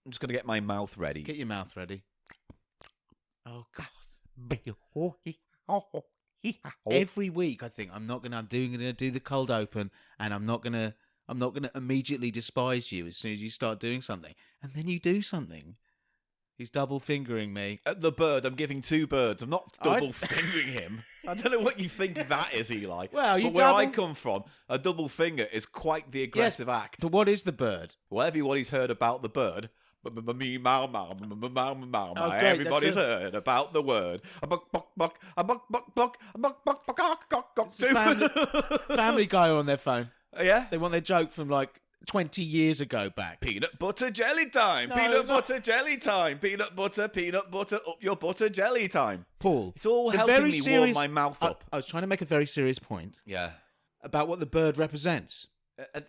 I'm just going to get my mouth ready. Get your mouth ready. Oh, God. Every week, I think I'm going to do the cold open, and I'm not going to immediately despise you as soon as you start doing something, and then you do something. He's double fingering me. The bird. I'm giving 2 birds. I'm not double fingering him. I don't know what you think that is, Eli. Well, but where I come from, a double finger is quite the aggressive act. So what is the bird? Well, everybody's heard about the bird. Everybody's heard about the word. Family Guy are on their phone. Yeah? They want their joke from like 20 years ago back. Peanut butter jelly time. Butter jelly time. Peanut butter, up your butter jelly time. Paul. It's all helping me warm my mouth up. I was trying to make a very serious point. Yeah. About what the bird represents.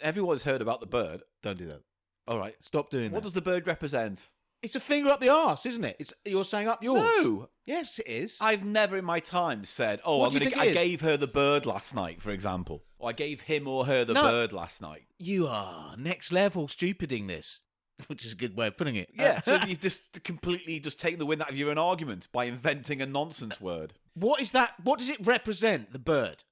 Everyone's heard about the bird. Don't do that. All right. Stop doing that. What does the bird represent? It's a finger up the arse, isn't it? You're saying up yours. No. Yes, it is. I've never in my time said, I gave her the bird last night, for example. Or I gave him or her the bird last night. You are next level stupiding this, which is a good way of putting it. Yeah, so you've just completely just taken the wind out of your own argument by inventing a nonsense word. What is that? What does it represent, the bird?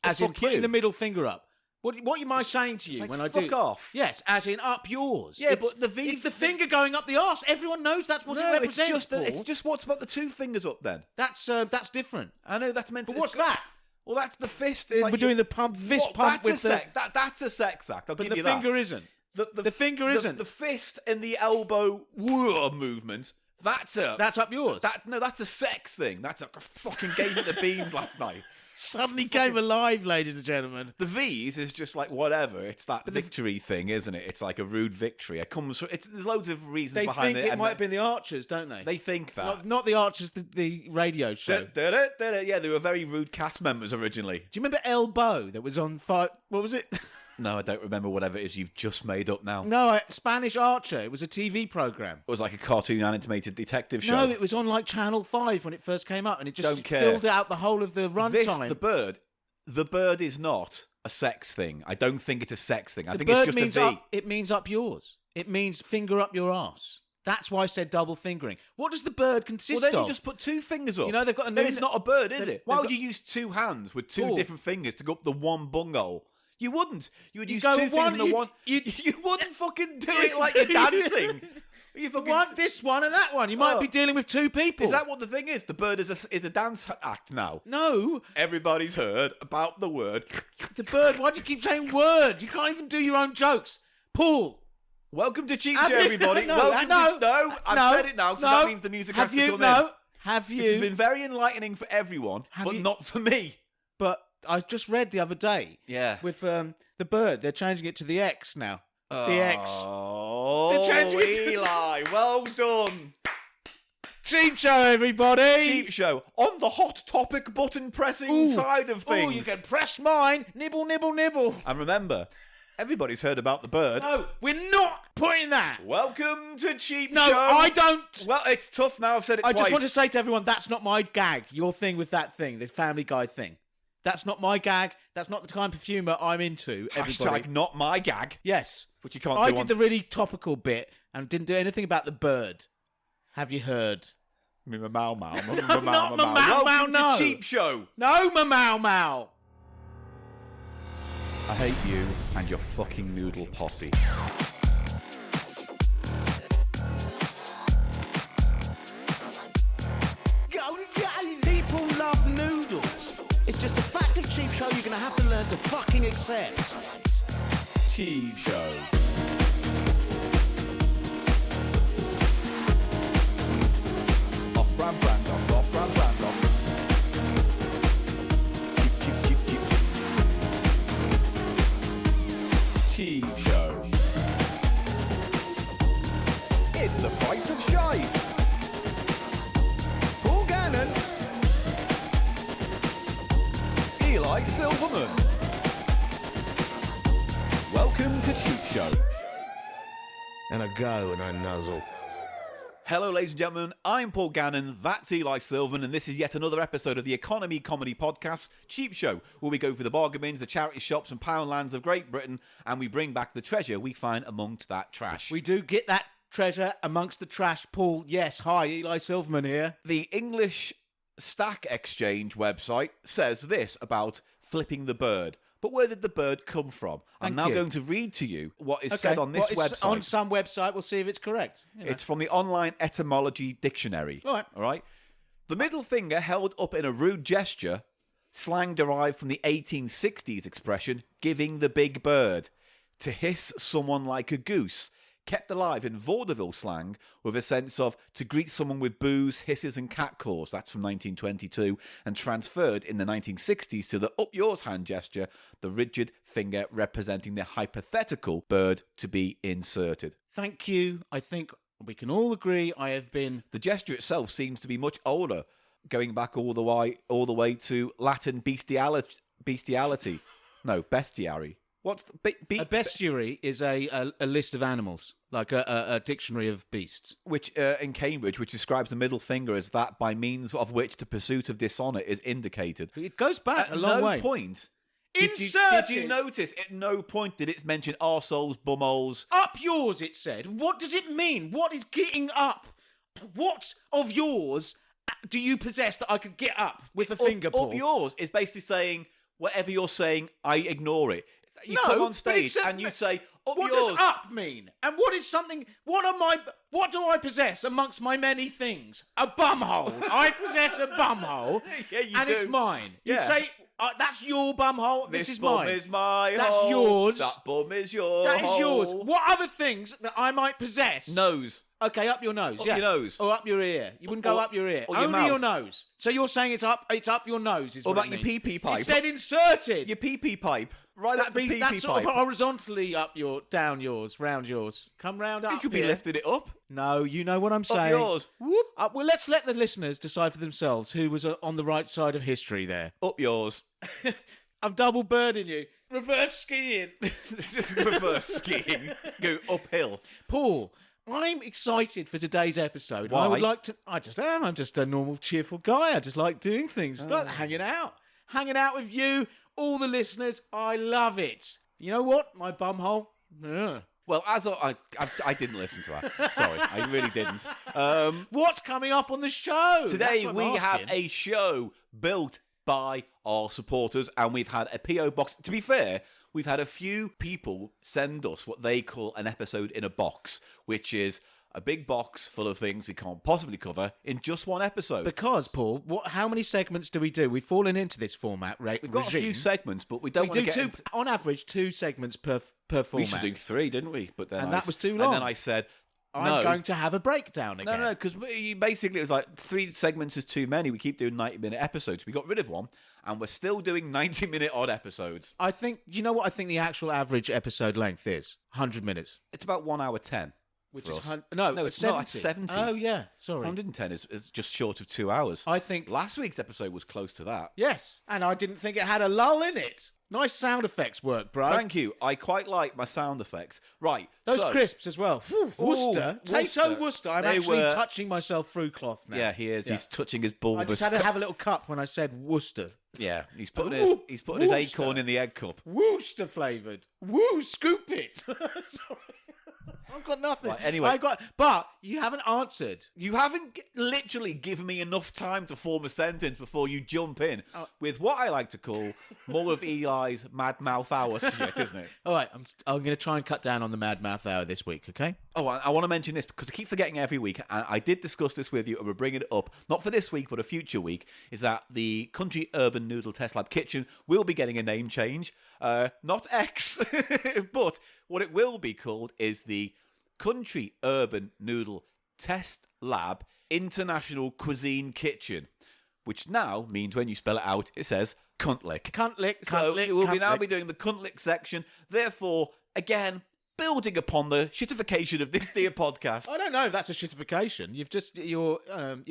As in putting the middle finger up. What am I saying to you like, when I do? Fuck off. Yes, as in up yours. Yeah, but it's the finger going up the arse. Everyone knows that's what it represents. It's just what's about the 2 fingers up then. That's different. I know that's meant to. But what's that? Well, that's the fist. We're doing the fist pump with that's a sex act. I'll give you that. But the finger isn't. The finger isn't. The fist and the elbow movement. That's up yours. That's a sex thing. I fucking gave it the beans last night. Suddenly came alive, ladies and gentlemen. The V's is just like whatever. It's that victory thing, isn't it? It's like a rude victory. There's loads of reasons behind it. They think it might have been the Archers, don't they? They think that. Not the Archers, the radio show. Yeah, they were very rude cast members originally. Do you remember Elbow that was on What was it? No, I don't remember whatever it is you've just made up now. No, Spanish Archer. It was a TV program. It was like a cartoon animated detective show. No, it was on like Channel 5 when it first came up, and it just filled out the whole of the runtime. The bird is not a sex thing. I don't think it's a sex thing. I think it's just a V. It means up yours. It means finger up your arse. That's why I said double fingering. What does the bird consist of? Well, then you just put 2 fingers up. You know, they've got a Then it's not a bird, is it? Why would you use 2 hands with 2 different fingers to go up the one bunghole? You wouldn't. You would use 2 fingers in the one. You wouldn't fucking do it like you're dancing. You want this one and that one. You might be dealing with 2 people. Is that what the thing is? The bird is a dance act now. No. Everybody's heard about the word. The bird. Why do you keep saying word? You can't even do your own jokes. Paul. Welcome to Cheap Show, everybody. I've said it now, so that means the music has to come in. Have you? This has been very enlightening for everyone, but not for me. But I just read the other day. Yeah. With the bird, they're changing it to the X now. The X. Oh, Eli, well done. Cheap Show, everybody. Cheap Show. On the hot topic button pressing side of things. Oh, you can press mine. Nibble, nibble, nibble. And remember, everybody's heard about the bird. No, we're not putting that. Welcome to Cheap Show. No, I don't. Well, it's tough now. I've said it twice. I just want to say to everyone, that's not my gag. Your thing with that thing, the Family Guy thing. That's not my gag. That's not the kind of humour I'm into. Everybody. Hashtag not my gag. Yes. Which you can't do I did the really topical bit and didn't do anything about the bird. Have you heard? Mau. Welcome to Cheap Show. No, mau. I hate you and your fucking noodle posse. People love noodles. It's just a fact of Cheap Show you're going to have to learn to fucking accept. Cheap Show. Off-brand brand off. Cheap Show. It's the Price of Shite. Paul Gannon. Eli Silverman. Welcome to Cheap Show. And I go and I nuzzle. Hello, ladies and gentlemen. I'm Paul Gannon. That's Eli Silverman, and this is yet another episode of the economy comedy podcast, Cheap Show, where we go through the bargain bins, the charity shops, and pound lands of Great Britain, and we bring back the treasure we find amongst that trash. We do get that treasure amongst the trash. Paul, yes. Hi, Eli Silverman here. The English Stack Exchange website says this about flipping the bird. But where did the bird come from? I'm now going to read to you what is said on this website. On some website, we'll see if it's correct. You know. It's from the Online Etymology Dictionary. All right. The middle finger held up in a rude gesture, slang derived from the 1860s expression, giving the big bird. To hiss someone like a goose. Kept alive in vaudeville slang with a sense of to greet someone with boos, hisses and catcalls. That's from 1922 and transferred in the 1960s to the up yours hand gesture, the rigid finger representing the hypothetical bird to be inserted. Thank you. I think we can all agree I have been... The gesture itself seems to be much older, going back all the way to Latin bestiality. No, bestiary. What's the a bestiary is a list of animals, like a dictionary of beasts. Which in Cambridge, which describes the middle finger as that by means of which the pursuit of dishonour is indicated. It goes back a long way. At no point Inserted. Did you notice? At no point did it mention arseholes, bumholes. Up yours, it said. What does it mean? What is getting up? What of yours do you possess that I could get up with a finger, Paul? Up yours is basically saying, whatever you're saying, I ignore it. You come on stage and you say, up what yours. Does up mean? And what is something, what do I possess amongst my many things? A bumhole. I possess a bumhole. Yeah, you and do. It's mine. Yeah. You say, that's your bumhole. This is mine. This bum is my That's hole. yours. That bum is your That hole. is yours. What other things that I might possess? Nose. Okay, up your nose. Up yeah. your nose. Or up your ear. You wouldn't go up your ear. Or your Only mouth. your nose. So you're saying it's up your nose is Or what about it your means. pee-pee pipe. It said inserted. Your pee-pee pipe. Right up the pee-pee That's sort pipe. of horizontally up down yours, round yours. Come round up. You could be here. lifting it up. No, you know what I'm saying. Up yours. Whoop. Well, let's let the listeners decide for themselves who was on the right side of history there. Up yours. I'm double birding you. Reverse skiing. This is reverse skiing. Go uphill. Paul, I'm excited for today's episode. Why? I would like to... I just am. I'm just a normal, cheerful guy. I just like doing things. Like hanging out. Hanging out with you, all the listeners. I love it. You know what? My bumhole... Yeah. Well, as I didn't listen to that. Sorry, I really didn't. What's coming up on the show? Today we have a show built by our supporters, and we've had a PO box. To be fair, we've had a few people send us what they call an episode in a box, which is a big box full of things we can't possibly cover in just one episode. Because, Paul, how many segments do we do? We've fallen into this format We've got a few segments, but we don't want to get on average 2 segments per format. We should do 3, didn't we? But then that was too long. And then I said, I'm going to have a breakdown again. No, because basically it was like 3 segments is too many. We keep doing 90-minute episodes. We got rid of one, and we're still doing 90-minute odd episodes. I think, you know what I think the actual average episode length is? 100 minutes. It's about 1 hour 10. Which is no, it's 70. not. It's 70. Oh, yeah. Sorry. 110 is just short of 2 hours. I think last week's episode was close to that. Yes, and I didn't think it had a lull in it. Nice sound effects work, bro. Thank you. I quite like my sound effects. Right. Those crisps as well. Worcester. Tato Worcester. I'm actually touching myself through cloth now. Yeah, he is. Yeah. He's touching his bulbous... I just had to have a little cup when I said Worcester. Yeah, he's putting his acorn in the egg cup. Worcester flavoured. Woo, scoop it. Sorry. I've got nothing. Right, anyway. But you haven't answered. You haven't literally given me enough time to form a sentence before you jump in with what I like to call more of Eli's mad mouth hour shit, isn't it? All right, I'm going to try and cut down on the mad mouth hour this week, okay? Oh, I want to mention this because I keep forgetting every week, and I did discuss this with you, and we're bringing it up, not for this week, but a future week, is that the Country Urban Noodle Test Lab Kitchen will be getting a name change. Not X, but what it will be called is the Country Urban Noodle Test Lab International Cuisine Kitchen, which now means when you spell it out, it says Cuntlick. Cuntlick. So it will now be doing the Cuntlick section. Therefore, again, building upon the shitification of this dear podcast. I don't know if that's a shitification. You're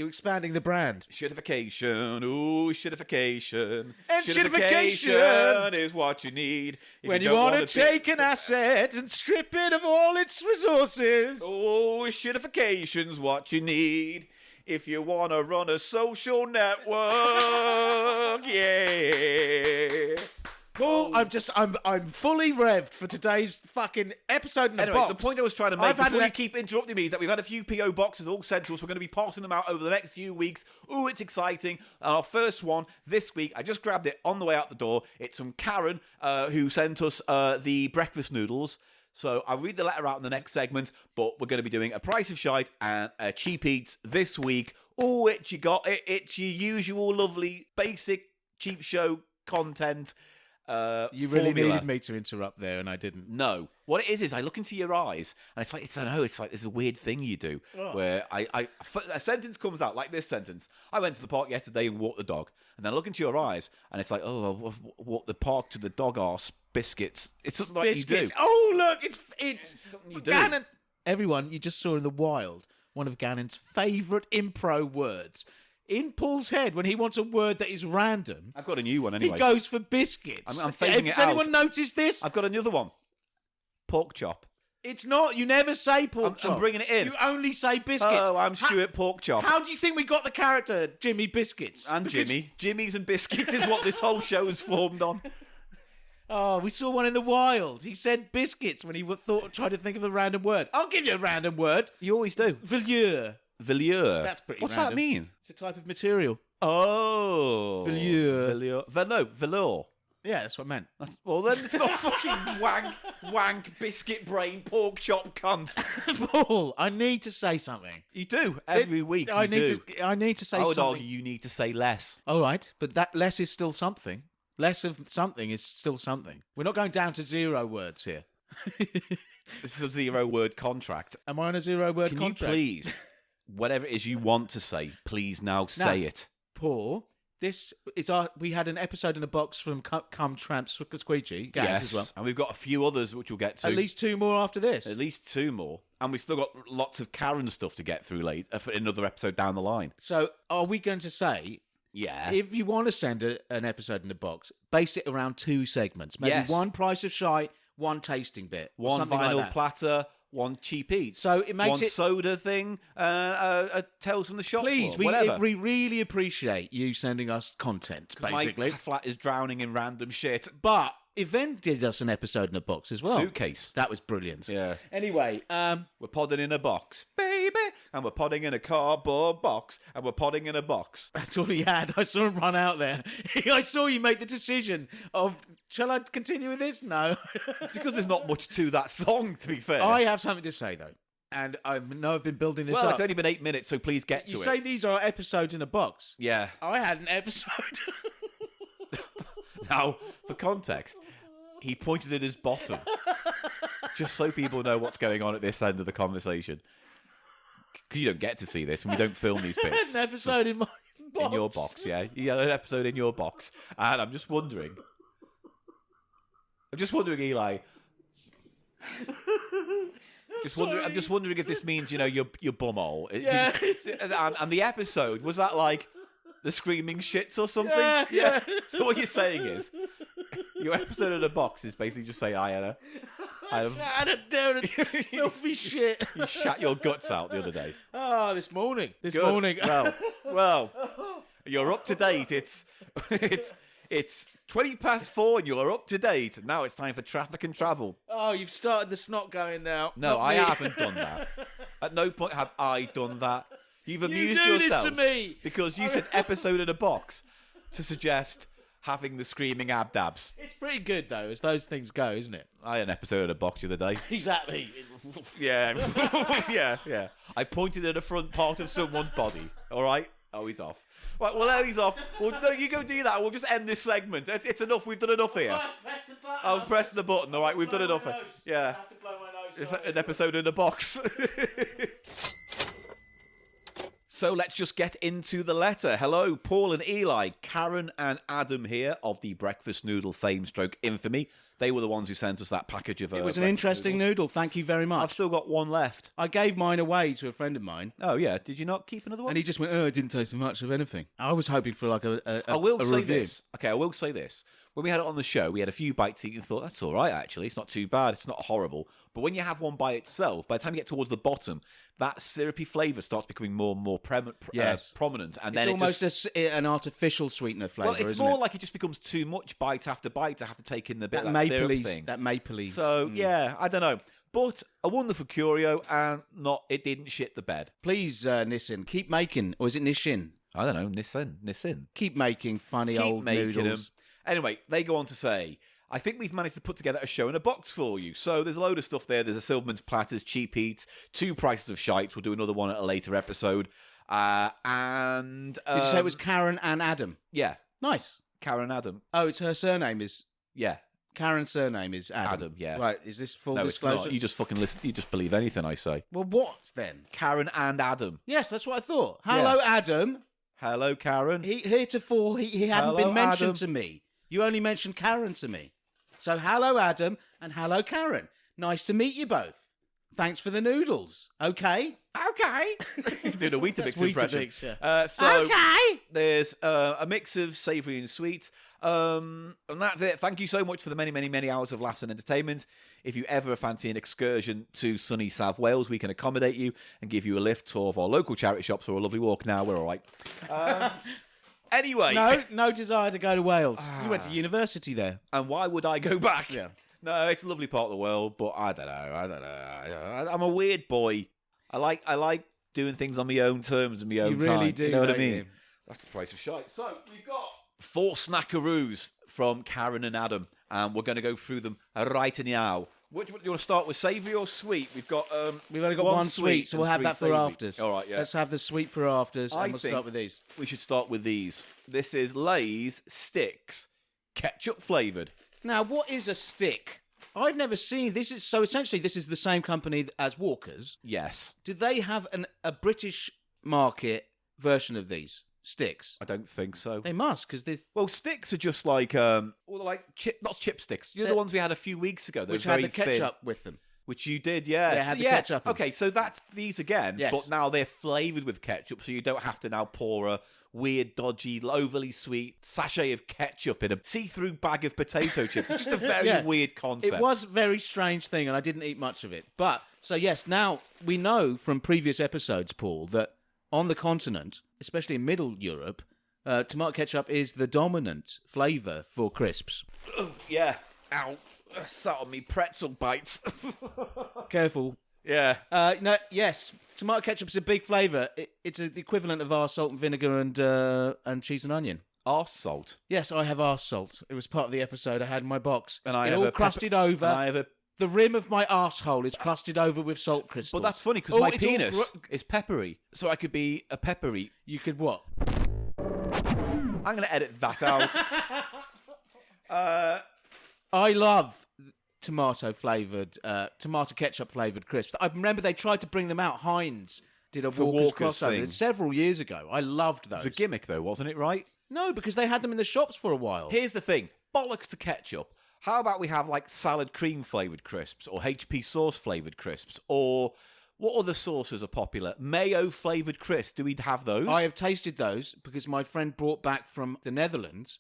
expanding the brand. Shitification, ooh, shitification. And shitification is what you need when you want to take an asset and strip it of all its resources. Oh, shitification's what you need if you want to run a social network. Yeah. Paul, I'm fully revved for today's fucking episode in the Anyway, box. the point I was trying to make I've had before an- you keep interrupting me is that we've had a few PO boxes all sent to us. We're going to be passing them out over the next few weeks. Ooh, it's exciting. And our first one this week, I just grabbed it on the way out the door. It's from Karen, who sent us the breakfast noodles. So I'll read the letter out in the next segment, but we're going to be doing a Price of Shite and a Cheap Eats this week. Oh, it's your usual lovely, basic, cheap show content. You really formula. needed me to interrupt there, and I didn't. No. What it is I look into your eyes, and it's like, it's a weird thing you do, where a sentence comes out, like this sentence. I went to the park yesterday and walked the dog, and then I look into your eyes, and it's like, oh, I walked the park to the dog arse biscuits. It's something like Biscuits. you do. Oh, look, it's something you do. Gannon. Everyone, you just saw in the wild one of Gannon's favourite impro words. In Paul's head, when he wants a word that is random, I've got a new one anyway. he goes for biscuits. I'm phasing it Has out. anyone noticed this? I've got another one. Pork chop. It's not. You never say pork chop. I'm bringing it in. You only say biscuits. Oh, I'm Stuart Pork Chop. How do you think we got the character Jimmy Biscuits? And Because- Jimmy. Jimmy's and biscuits is what this whole show is formed on. Oh, we saw one in the wild. He said biscuits when he tried to think of a random word. I'll give you a random word. You always do. Velour. Velour. That's pretty What's random. that mean? It's a type of material. Oh. Velour. Velour. Yeah, that's what I meant. Well, then it's not fucking wank, biscuit brain, pork chop cunt. Paul, I need to say something. You do. Every week I you need do. I need to say I would something. argue you need to say less. All right, but that less is still something. Less of something is still something. We're not going down to 0 words here. This is a 0-word contract. Am I on a 0-word Can contract? you please, whatever it is you want to say, please now say it. Paul, this is we had an episode in a box from Come Tramps Squeegee Gas as well. And we've got a few others which we'll get to. At least 2 more after this. At least 2 more. And we've still got lots of Karen stuff to get through later for another episode down the line. So are we going to say, Yeah. if you want to send an episode in the box, base it around 2 segments? Maybe Yes. 1 Price of Shite, 1 tasting bit. or One something vinyl like that. platter, 1 cheap eats. So it makes one it- soda thing, Tales from the Shop Please, floor, whatever. we really appreciate you sending us content, basically. My flat is drowning in random shit. But Event did us an episode in a box as well. Suitcase. That was brilliant. Yeah. Anyway, We're podding in a box, baby. And we're podding in a cardboard box. And we're podding in a box. that's all he had. I saw him run out there. I saw you make the decision of, shall I continue with this? No. Because there's not much to that song, to be fair. I have something to say, though. And I know I've been building this well, up. it's only been 8 minutes, so please get to You it. say these are episodes in a box. Yeah. I had an episode. Now, for context, he pointed at his bottom. Just so people know what's going on at this end of the conversation. Because you don't get to see this, and we don't film these I had bits. an episode in my box. In your box, yeah? You had an episode in your box. And I'm just wondering, Eli. I'm just wondering if this means, you're bumhole. Yeah. And the episode, was that like the screaming shits or something? Yeah. So what you're saying is, your episode of the box is basically just saying, I had a dirty, filthy shit. you shat your guts out the other day. Oh, this morning. This Good. morning. Well, you're up to date. It's 4:20 and you're up to date. Now it's time for traffic and travel. Oh, you've started the snot going now. No, Not I me. haven't done that. At no point have I done that. You've You amused do yourself this to me. because you said episode in a box to suggest having the screaming abdabs. It's pretty good, though, as those things go, isn't it? I had an episode in a box the other day. Exactly. Yeah, yeah. I pointed at the front part of someone's body. All right. Oh, he's off. Right, well, now he's off. Well, no, you go do that. We'll just end this segment. It's enough. We've done enough here. Press the button. I'll press the button. All right, we've done enough. Yeah. I have to blow my nose. It's sorry. an episode in a box. So let's just get into the letter. Hello, Paul and Eli. Karen and Adam here of the breakfast noodle fame stroke infamy. They were the ones who sent us that package of. It was an interesting noodle. Thank you very much. I've still got one left. I gave mine away to a friend of mine. Oh yeah, did you not keep another one? And he just went, "Oh, it didn't taste much of anything." I was hoping for like I will say review. this. Okay, I will say this. When we had it on the show, we had a few bites eaten and thought, that's all right, actually. It's not too bad. It's not horrible. But when you have one by itself, by the time you get towards the bottom, that syrupy flavour starts becoming more and more prominent. And then it's almost an artificial sweetener flavour, well, it's more like it just becomes too much bite after bite to have to take in the bit of that syrup thing. That mapley. So, yeah, I don't know. But a wonderful curio, and it didn't shit the bed. Please, Nissin, keep making, or is it Nissin? I don't know, Nissin. Keep making funny old noodles. Anyway, they go on to say, I think we've managed to put together a show in a box for you. So there's a load of stuff there. There's a Silverman's Platters, Cheap Eats, 2 Prices of Shite. We'll do another one at a later episode. And... Did you say it was Karen and Adam? Yeah. Nice. Karen Adam. Oh, it's her surname is... Yeah. Karen's surname is Adam. Adam, yeah. Right, is this full No, disclosure? it's not. You just fucking listen. You just believe anything I say. Well, what then? Karen and Adam. Yes, that's what I thought. Hello, Adam. Hello, Karen. Heretofore, he hadn't been mentioned to me. You only mentioned Karen to me. So hello, Adam, and hello, Karen. Nice to meet you both. Thanks for the noodles. Okay. He's doing a Weetabix impression. Weetabix, yeah. So okay. There's a mix of savoury and sweets. And that's it. Thank you so much for the many, many, many hours of laughs and entertainment. If you ever fancy an excursion to sunny South Wales, we can accommodate you and give you a lift to our local charity shops or a lovely walk. Now we're all right. Anyway. No desire to go to Wales. You went to university there. And why would I go back? Yeah. No, it's a lovely part of the world, but I don't know. I'm a weird boy. I like doing things on my own terms and my own time. You really do. You know what I mean? You? That's the price of shite. So we've got 4 snackaroos from Karen and Adam, and we're going to go through them right now. Which do you want to start with, savoury or sweet? We've got we've only got one sweet, so we'll have that for savoury. afters. All right, yeah. Let's have the sweet for afters, and we'll think start with these. We should start with these. This is Lay's Sticks, ketchup flavoured. Now, what is a stick? I've never seen this. So essentially, this is the same company as Walker's. Yes. Do they have a British market version of these sticks? I don't think so. They must, because this. Well, sticks are just like not chipsticks. You know the ones we had a few weeks ago, Which very had the ketchup thin, with them. which you did, yeah. They had the ketchup in. Okay, so that's these again, Yes. but now they're flavoured with ketchup, so you don't have to now pour a weird, dodgy, overly sweet sachet of ketchup in a see-through bag of potato chips. It's just a very weird concept. It was a very strange thing, and I didn't eat much of it. But, so yes, now we know from previous episodes, Paul, that on the continent, especially in Middle Europe, tomato ketchup is the dominant flavour for crisps. Yeah. Ow. Sat on me pretzel bites. Careful. Yeah. No, yes, tomato ketchup's a big flavour. It's the equivalent of our salt and vinegar and cheese and onion. Arse salt. Yes, I have arse salt. It was part of the episode I had in my box. And I it have all a crusted over. And I have a... The rim of my arsehole is crusted over with salt crystals. But that's funny because my it's all penis is peppery, so I could be a peppery. You could what? I'm going to edit that out. I love tomato ketchup flavoured crisps. I remember they tried to bring them out. Heinz did a Walker's crossover thing. Several years ago. I loved those. It was a gimmick though, wasn't it, right? No, because they had them in the shops for a while. Here's the thing. Bollocks to ketchup. How about we have like salad cream flavoured crisps or HP sauce flavoured crisps or what other sauces are popular? Mayo flavoured crisps. Do we have those? I have tasted those because my friend brought back from the Netherlands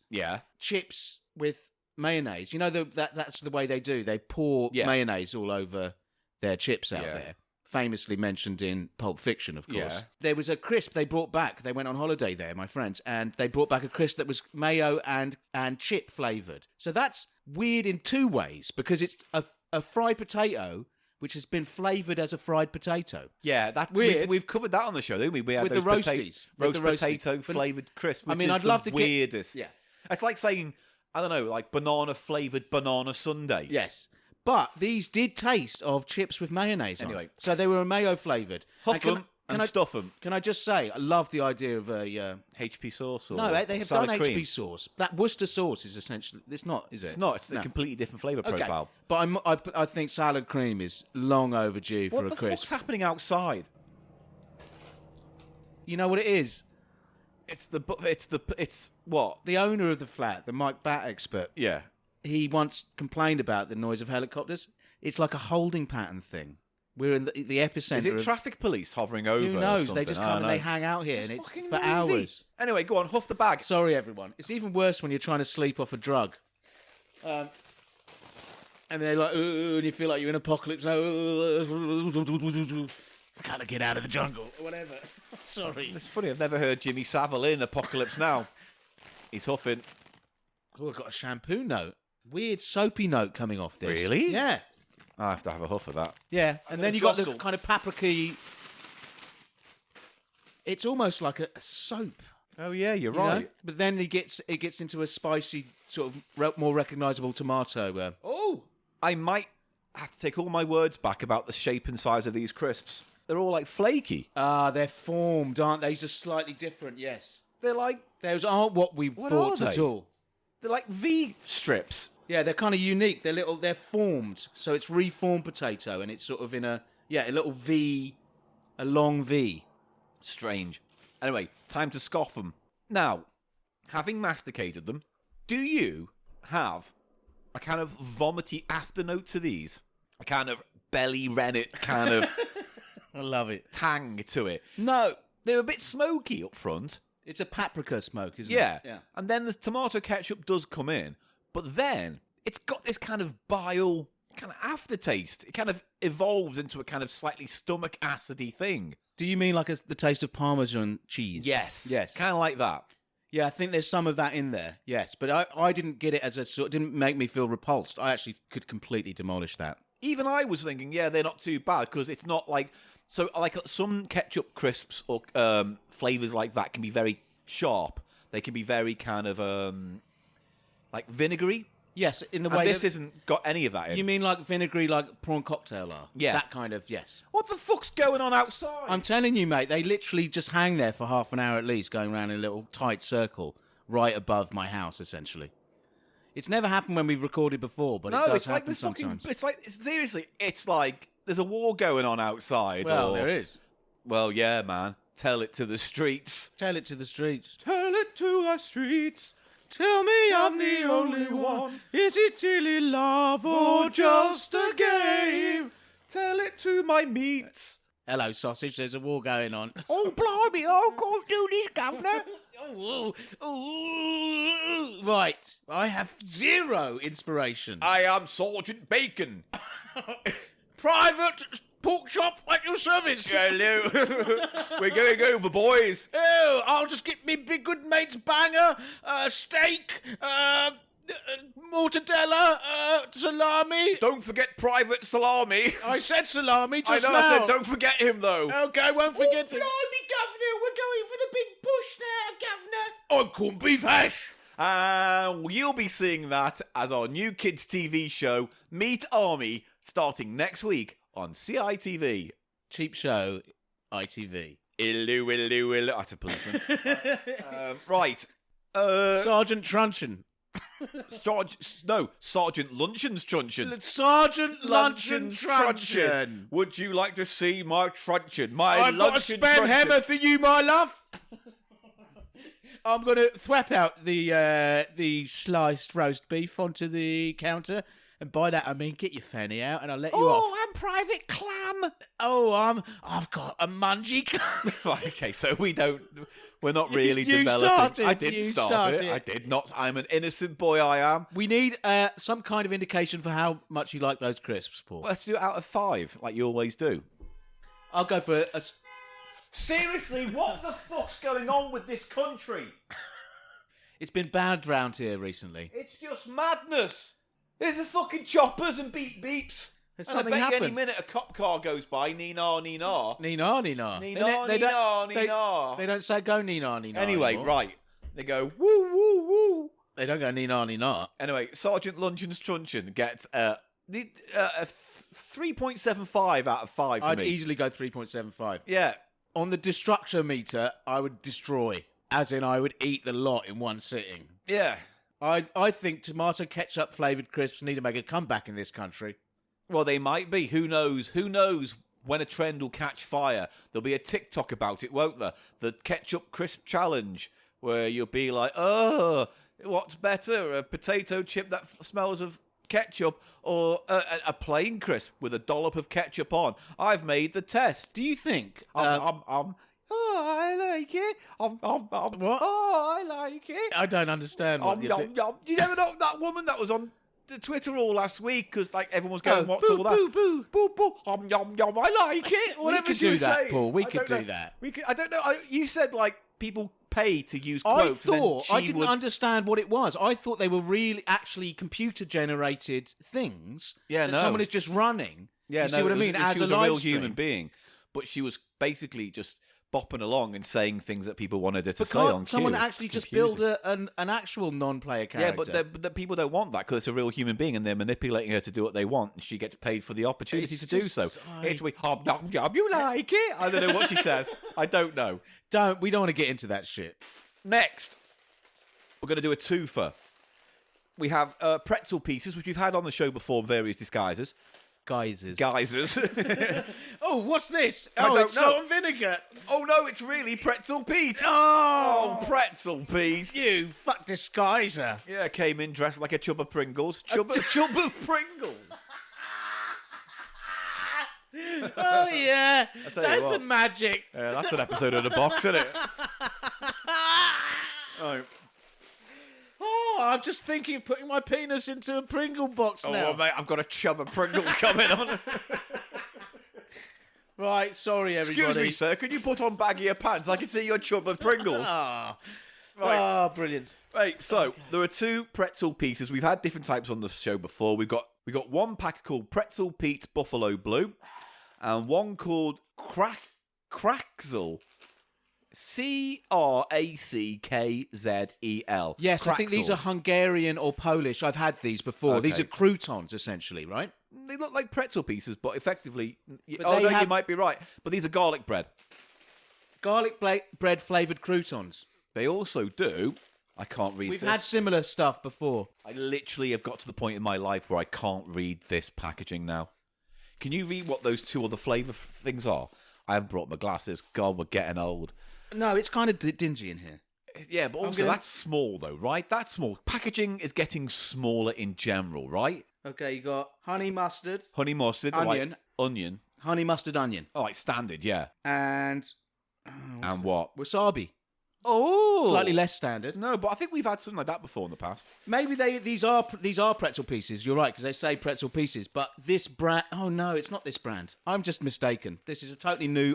chips with mayonnaise. You know that's the way they do. They pour mayonnaise all over their chips out there. Famously mentioned in Pulp Fiction, of course. Yeah. There was a crisp they brought back. They went on holiday there, my friends, and they brought back a crisp that was mayo and chip flavoured. So that's weird in two ways because it's a fried potato which has been flavoured as a fried potato. Yeah, that's weird. We've covered that on the show, didn't we? We had with those the roasties. roast potato flavoured crisp. Which I'd love to get weirdest. Yeah, it's like saying I don't know, like banana flavoured banana sundae. Yes. But these did taste of chips with mayonnaise on. Anyway. So they were mayo flavoured. Huff them and stuff them. Can I just say, I love the idea of a... HP sauce or no, they have salad done cream. HP sauce. That Worcester sauce is essentially... It's not, is it? It's not. It's a completely different flavour profile. But I think salad cream is long overdue for a crisp. What the fuck's happening outside? You know what it is? It's what? The owner of the flat, the Mike Bat expert. Yeah. he once complained about the noise of helicopters. It's like a holding pattern thing. We're in the epicenter. Is it traffic police hovering over? Who or knows? something? They just come and they hang out here, It's and it's fucking for noisy. hours. Anyway, go on, huff the bag. Sorry, everyone. It's even worse when you're trying to sleep off a drug. And they're like, and you feel like you're in apocalypse. Gotta get out of the jungle, or whatever. Sorry. It's funny, I've never heard Jimmy Savile in Apocalypse Now. He's huffing. Oh, I've got a shampoo note. Weird soapy note coming off this. Really? Yeah. I have to have a huff of that. Yeah. And then gonna you got the jostle. kind of paprika. It's almost like a soap. Oh yeah, you're you right. know? But then it gets into a spicy, sort of more recognisable tomato. Oh, I might have to take all my words back about the shape and size of these crisps. They're all like flaky. They're formed, aren't they? These are slightly different, yes. They're like Those aren't what we What thought are at they? all. they're like V strips. Yeah, they're kind of unique. They're formed. So it's reformed potato, and it's sort of in a little V, a long V. Strange. Anyway, time to scoff them. Now, having masticated them, do you have a kind of vomity afternote to these? A kind of belly rennet kind of I love it. tang to it. No, They're a bit smoky up front. it's a paprika smoke, isn't Yeah. it? Yeah. And then the tomato ketchup does come in, but then it's got this kind of bile kind of aftertaste. It kind of evolves into a kind of slightly stomach acidy thing. Do you mean like the taste of Parmesan cheese? Yes. Yes. Kind of like that. Yeah, I think there's some of that in there. Yes, but I didn't get it as a sort. Didn't make me feel repulsed. I actually could completely demolish that. Even I was thinking, yeah, they're not too bad because it's not like so. Like some ketchup crisps or flavors like that can be very sharp. They can be very kind of like vinegary. Yes, in the And way this that, isn't got any of that in. you mean like vinegary, like prawn cocktail are. Yeah. That kind of, yes. What the fuck's going on outside? I'm telling you, mate, they literally just hang there for half an hour at least, going around in a little tight circle right above my house, essentially. It's never happened when we've recorded before, but it does it's like happen this fucking. sometimes. It's like seriously. It's like there's a war going on outside. Well, or, there is. Well, yeah, man. Tell it to the streets. Tell it to the streets. Tell it to the streets. Tell me I'm the only one. Is it really love or just a game? Tell it to my meats. Hello, sausage. There's a war going on. Oh, blimey! I can't do this, governor. Right. I have zero inspiration. I am Sergeant Bacon. Private pork chop at your service. Hello. We're going over, boys. Oh, I'll just get me big good mate's banger, steak, mortadella, salami. Don't forget Private Salami. I said salami I just know. now. I said don't forget him though. Okay, I won't forget him. Blimey, governor! We're going for the big push now, governor. I corned beef hash. And you'll be seeing that as our new kids' TV show, Meet Army, starting next week on CITV. Cheap show, ITV. Illu. That's a policeman. Right. Sergeant Truncheon. Sergeant Luncheon's Truncheon. Sergeant Luncheon Luncheon's Truncheon. Would you like to see my truncheon? My I've got a luncheon spare truncheon. hammer for you, my love. I'm going to thwap out the sliced roast beef onto the counter. And by that, I mean, get your fanny out and I'll let you off. I'm Private Clam. Oh, I've got a mungy clam. Right, okay, so we're not really You developing. started, I did you start started. it. I did not. I'm an innocent boy, I am. We need some kind of indication for how much you like those crisps, Paul. Let's do it out of 5, like you always do. I'll go for a Seriously, what the fuck's going on with this country? It's been bad round here recently. It's just madness. There's the fucking choppers and beeps. Has And I something bet you any happened? minute a cop car goes by, Nina. Nina. They don't say go Nina. Anyway, anymore. right. They go, woo, woo, woo. They don't go Nina. Anyway, Sergeant Luncheon's Truncheon gets a 3.75 out of 5 for I'd me. easily go 3.75. Yeah. On the destruction meter, I would destroy. As in, I would eat the lot in one sitting. Yeah. I think tomato ketchup flavoured crisps need to make a comeback in this country. Well, they might be. Who knows? Who knows when a trend will catch fire? There'll be a TikTok about it, won't there? The ketchup crisp challenge, where you'll be like, oh, What's better, a potato chip that smells of ketchup or a plain crisp with a dollop of ketchup on? I've made the test. Do you think? Oh, I like it. What? Oh, I like it. I don't understand what you're doing. You never know that woman that was on the Twitter all last week because like everyone was going, "What's boo, all that?" Boo, boo. Boo, boo. I like it. Whatever could she do was that, saying. Paul. We I could don't do know. that. We could. I don't know. You said like people pay to use I quotes. and then thought I she didn't would... understand what it was. I thought they were really actually computer generated things. Yeah, that no. someone is just running. Yeah, you see what I mean? As she was a a real live human stream. being, but she was basically just bopping along and saying things that people wanted her to But say can't on someone cue. It's actually just confusing. build an actual non-player Yeah, character? but people don't want that because it's a real human being and they're manipulating her to do what they want and she gets paid for the opportunity It's to do just so. like- It's we hop dog job, you like it? I don't know what she says. I don't know. We don't want to get into that shit. Next, we're going to do a twofer. We have pretzel pieces, which we've had on the show before in various disguises. Guises. Oh, what's this? I Oh, don't it's know. salt and vinegar. Oh no, it's really Pretzel Pete. Oh, Pretzel Pete. you fuck disguiser. Yeah, came in dressed like a chub of Pringles. Chub of Pringles. Oh yeah, tell you that's what. the magic. Yeah, that's an episode of The Box, isn't it? Oh, Oh, I'm just thinking of putting my penis into a Pringle box now. well, mate, I've got a chub of Pringles coming on. Right, sorry everybody. Excuse me, sir. Can you put on baggier pants? I can see your chub of Pringles. Ah, Right. Brilliant. Right, so there are two pretzel pieces. We've had different types on the show before. We got one pack called Pretzel Pete's Buffalo Blue, and one called Crackzel. Crackzel. Yes, I think these are Crackzels. Hungarian or Polish. I've had these before. These Okay. are croutons, essentially, right? They look like pretzel pieces, but effectively... But oh, they no, you have- might be right. But these are garlic bread. Garlic bread flavoured croutons. They also do... I can't read We've this. had similar stuff before. I literally have got to the point in my life where I can't read this packaging now. Can you read what those two other flavour things are? I haven't brought my glasses. God, we're getting old. No, it's kind of dingy in here. Yeah, but also that's small though, right? That's small. Packaging is getting smaller in general, right? Okay, you got honey mustard, Honey mustard, Onion. like onion. honey mustard onion, Oh, like standard, yeah. and And what? wasabi. Oh, Slightly less standard. No, but I think we've had something like that before in the past. Maybe these are pretzel pieces. You're right because they say pretzel pieces. But this brand, oh no, it's not this brand. I'm just mistaken. This is a totally new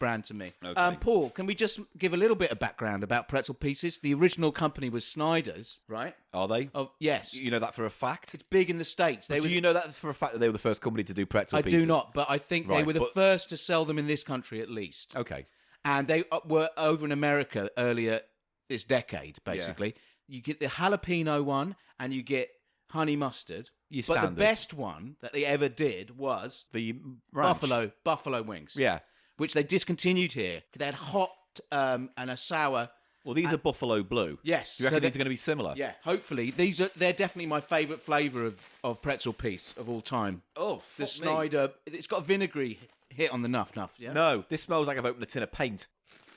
brand to me. Okay. Paul, can we just give a little bit of background about pretzel pieces? The original company was Snyder's, right? Are they? Oh yes, You know that for a fact? it's big in the States. Do you know that for a fact that they were the first company to do pretzel I pieces? do not, but I think they Right, were the but- first to sell them in this country at least. Okay. And they were over in America earlier this decade, basically. You get the jalapeno one and you get honey mustard. Your But the standards. best one that they ever did was The ranch. buffalo wings. Yeah. Which they discontinued here. They had hot and a sour. Well, these are Buffalo Blue. Yes. Do you reckon so these are going to be similar? yeah, hopefully. They're definitely my favourite flavour of pretzel piece of all time. Oh, The fuck me. Snyder, it's got a vinegary hit on the nuff, yeah? No, this smells like I've opened a tin of paint.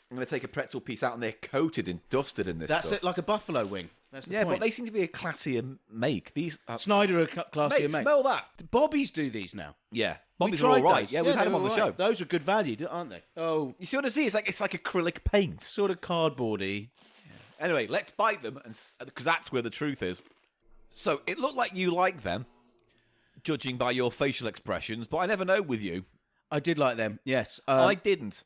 I'm going to take a pretzel piece out and they're coated and dusted in this That's stuff. it, like a buffalo wing. That's the Yeah, point. but they seem to be a classier make. These Snyder are classier, mate, mate. smell that. Bobbies do these now. Yeah, We Bobbies are tried all right. those. Yeah, we've had they them on were the all show. right. Those are good value, aren't they? Oh, You see what I see? It's like acrylic paint. sort of cardboardy. Anyway, let's bite them, and because that's where the truth is. So it looked like you like them, judging by your facial expressions, but I never know with you. I did like them. Yes, I didn't.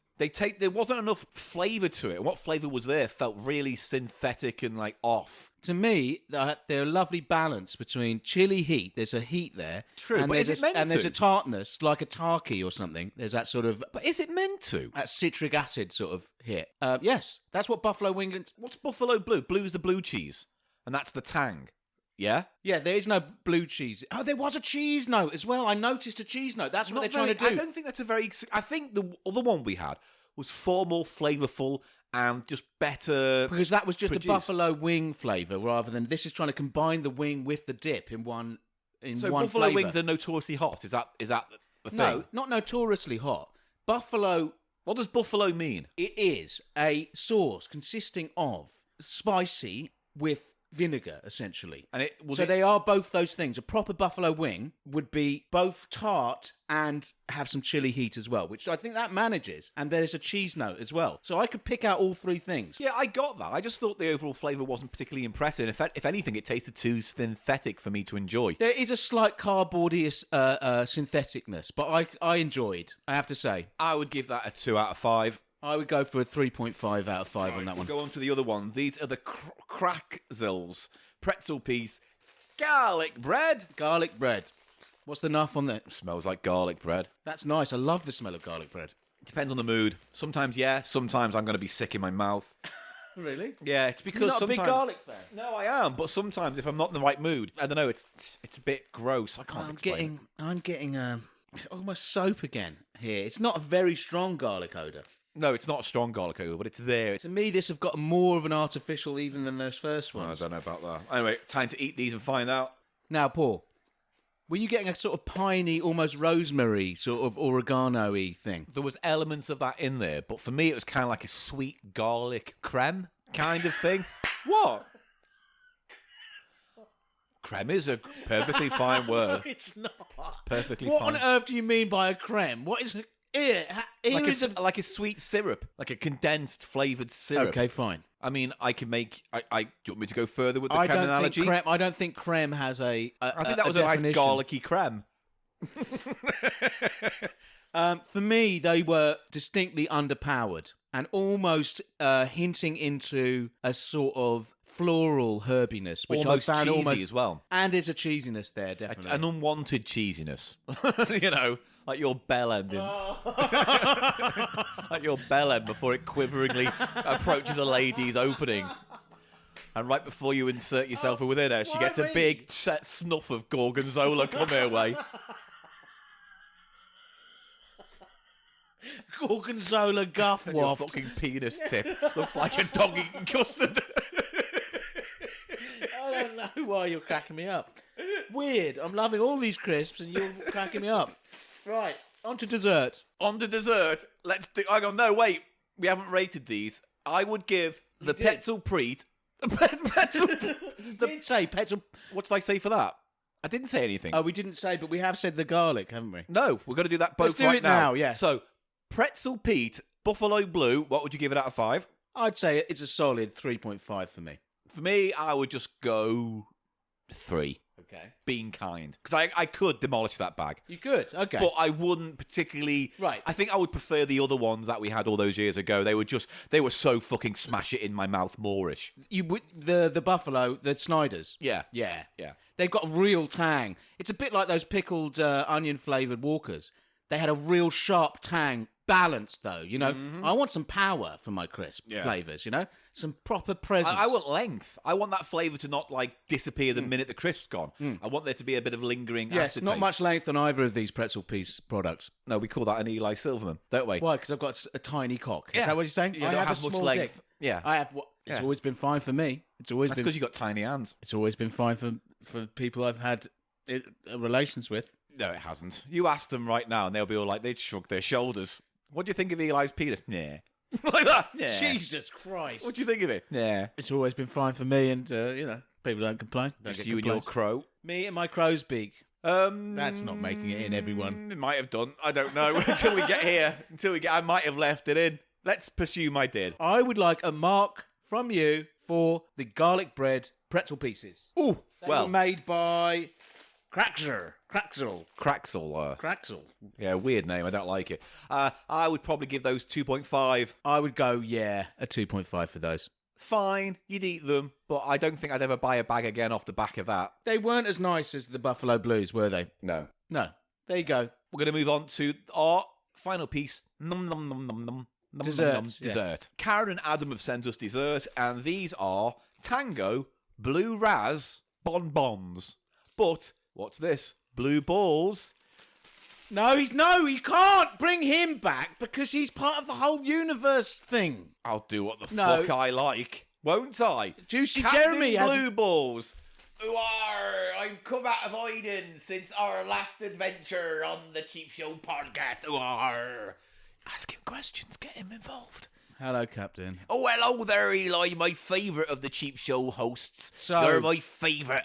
There wasn't enough flavour to it. What flavour was there felt really synthetic and like off. to me, they're a lovely balance between chili heat. There's a heat there. True, and but there's is it meant and there's to? a tartness, like a tarky or something. There's that sort of But is it meant to? that citric acid sort of hit. Yes, that's what buffalo wing. What's Buffalo Blue? Blue's the blue cheese, and that's the tang. Yeah? Yeah, there is no blue cheese. Oh, there was a cheese note as well. I noticed a cheese note. That's what they're trying to do. I don't think that's a very... I think the other one we had was far more flavourful and just better... Because that was just produced. a buffalo wing flavour rather than this is trying to combine the wing with the dip in one So one buffalo flavour. wings are notoriously hot. Is that the thing? No, not notoriously hot. Buffalo, What does buffalo mean? it is a sauce consisting of spicy with vinegar, essentially. And they are both those things. A proper buffalo wing would be both tart and have some chili heat as well, which I think that manages. And there's a cheese note as well. So I could pick out all three things. Yeah, I got that. I just thought the overall flavour wasn't particularly impressive. If anything, it tasted too synthetic for me to enjoy. There is a slight cardboardy syntheticness, but I enjoyed, I have to say. I would give that a 2 out of 5. I would go for a 3.5 out of 5 on that one. We'll go on to the other one. These are the Crackzels. Pretzel piece. Garlic bread. Garlic bread. What's the nuff on that? Smells like garlic bread. That's nice. I love the smell of garlic bread. Depends on the mood. Sometimes, yeah. Sometimes I'm going to be sick in my mouth. Really? Yeah, it's because You're not sometimes... a big garlic fan? No, I am. But sometimes if I'm not in the right mood, I don't know, it's a bit gross. I can't explain it. I'm getting it's almost soap again here. It's not a very strong garlic odour. No, it's not a strong garlic odour, but it's there. To me, this have got more of an artificial even than those first I ones. don't know about that. Anyway, time to eat these and find out. Now, Paul, were you getting a sort of piney, almost rosemary, sort of oregano-y thing? There was elements of that in there, but for me it was kind of like a sweet garlic creme kind of thing. What? Creme is a perfectly fine word. It's not. Perfectly What fine. on earth do you mean by a creme? What is it? Like a sweet syrup, like a condensed flavoured syrup. Okay, fine. I mean, I can make. Do you want me to go further with the I creme don't analogy? I don't think creme has a I think that was a nice definition. garlicky creme. For me, they were distinctly underpowered and almost hinting into a sort of floral herbiness, which Almost I found cheesy as well. And there's a cheesiness there, definitely. An unwanted cheesiness. You know, like your bell end. Like your bell end before it quiveringly approaches a lady's opening. And right before you insert yourself within her, she gets a big snuff of gorgonzola come her way. Gorgonzola guff And your waft. fucking penis tip looks like a dog eating custard. I don't know why you're cracking me up. Weird. I'm loving all these crisps and you're cracking me up. Right, on to dessert. On to dessert. Let's do. Hang on, no, wait. We haven't rated these. I would give the did. pretzel preet. Pretzel. You did say pretzel. What did I say for that? I didn't say anything. Oh, we didn't say, but we have said the garlic, haven't we? No, we're going to do that both Let's do right it now, yeah. So, pretzel Pete, Buffalo Blue, what would you give it out of 5? I'd say it's a solid 3.5 for me. For me, I would just go 3. Okay. Being kind. Because I could demolish that bag. You could, okay. But I wouldn't particularly... Right. I think I would prefer the other ones that we had all those years ago. They were so fucking smash it in my mouth more-ish. The Buffalo, the Snyders. Yeah. Yeah. Yeah. They've got a real tang. It's a bit like those pickled onion-flavoured Walkers. They had a real sharp tang. Balanced, though, you know. Mm-hmm. I want some power for my crisp flavours, you know? Some proper presence. I want length. I want that flavour to not, like, disappear the minute the crisp's gone. I want there to be a bit of lingering Yes, aftertaste. not much length on either of these pretzel piece products. No, we call that an Eli Silverman, don't we? Why? Because I've got a tiny cock. Is Yeah. that what you're saying? You I don't have have a much small length. dick. Yeah. I have. It's always been fine for me. It's always That's been. because you got tiny hands. It's always been fine for people I've had relations with. No, it hasn't. You ask them right now, and they'll be all like, they'd shrug their shoulders. What do you think of Eli's penis? Nah. Like that? Yeah. Jesus Christ! What do you think of it? Yeah. It's always been fine for me, and you know, people don't complain. Don't Just get you and your complaints. crow. Me and my crow's beak. That's not making it in, everyone. It might have done. I don't know. Until we get here. I might have left it in. Let's pursue my did. I would like a mark from you for the garlic bread pretzel pieces. Ooh. They Well, were made by Craxel. Craxel. Yeah, weird name. I don't like it. I would probably give those 2.5. I would go, yeah, a 2.5 for those. Fine, you'd eat them, but I don't think I'd ever buy a bag again off the back of that. They weren't as nice as the Buffalo Blues, were they? No. No. There you go. We're going to move on to our final piece. Nom, nom, nom, nom, nom. Nom, Dessert, nom, nom. yeah. Dessert. Karen and Adam have sent us dessert, and these are Tango Blue Raz Bonbons. But, what's this? Blue balls. No, you can't bring him back because he's part of the whole universe thing. I'll do what the No. fuck I like, won't I? Juicy Captain Jeremy has... Blue Balls. I'm come out of hiding since our last adventure on the Cheap Show podcast. Ask him questions, get him involved. Hello, Captain. Oh, hello there, Eli, my favourite of the cheap show hosts. So- You're my favourite.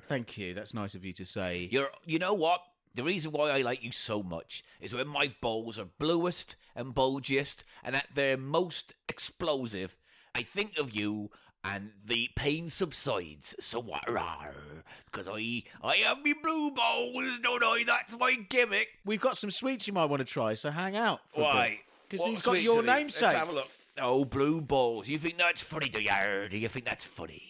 Thank you. That's nice of you to say. You know what? The reason why I like you so much is when my balls are bluest and bulgiest and at their most explosive, I think of you and the pain subsides. So what? Because I have me blue balls, don't I? That's my gimmick. We've got some sweets you might want to try, so hang out. For Why? Because What he's got sweets your are these? namesake. Let's have a look. Oh, blue balls. You think that's funny, do you? Do you think that's funny?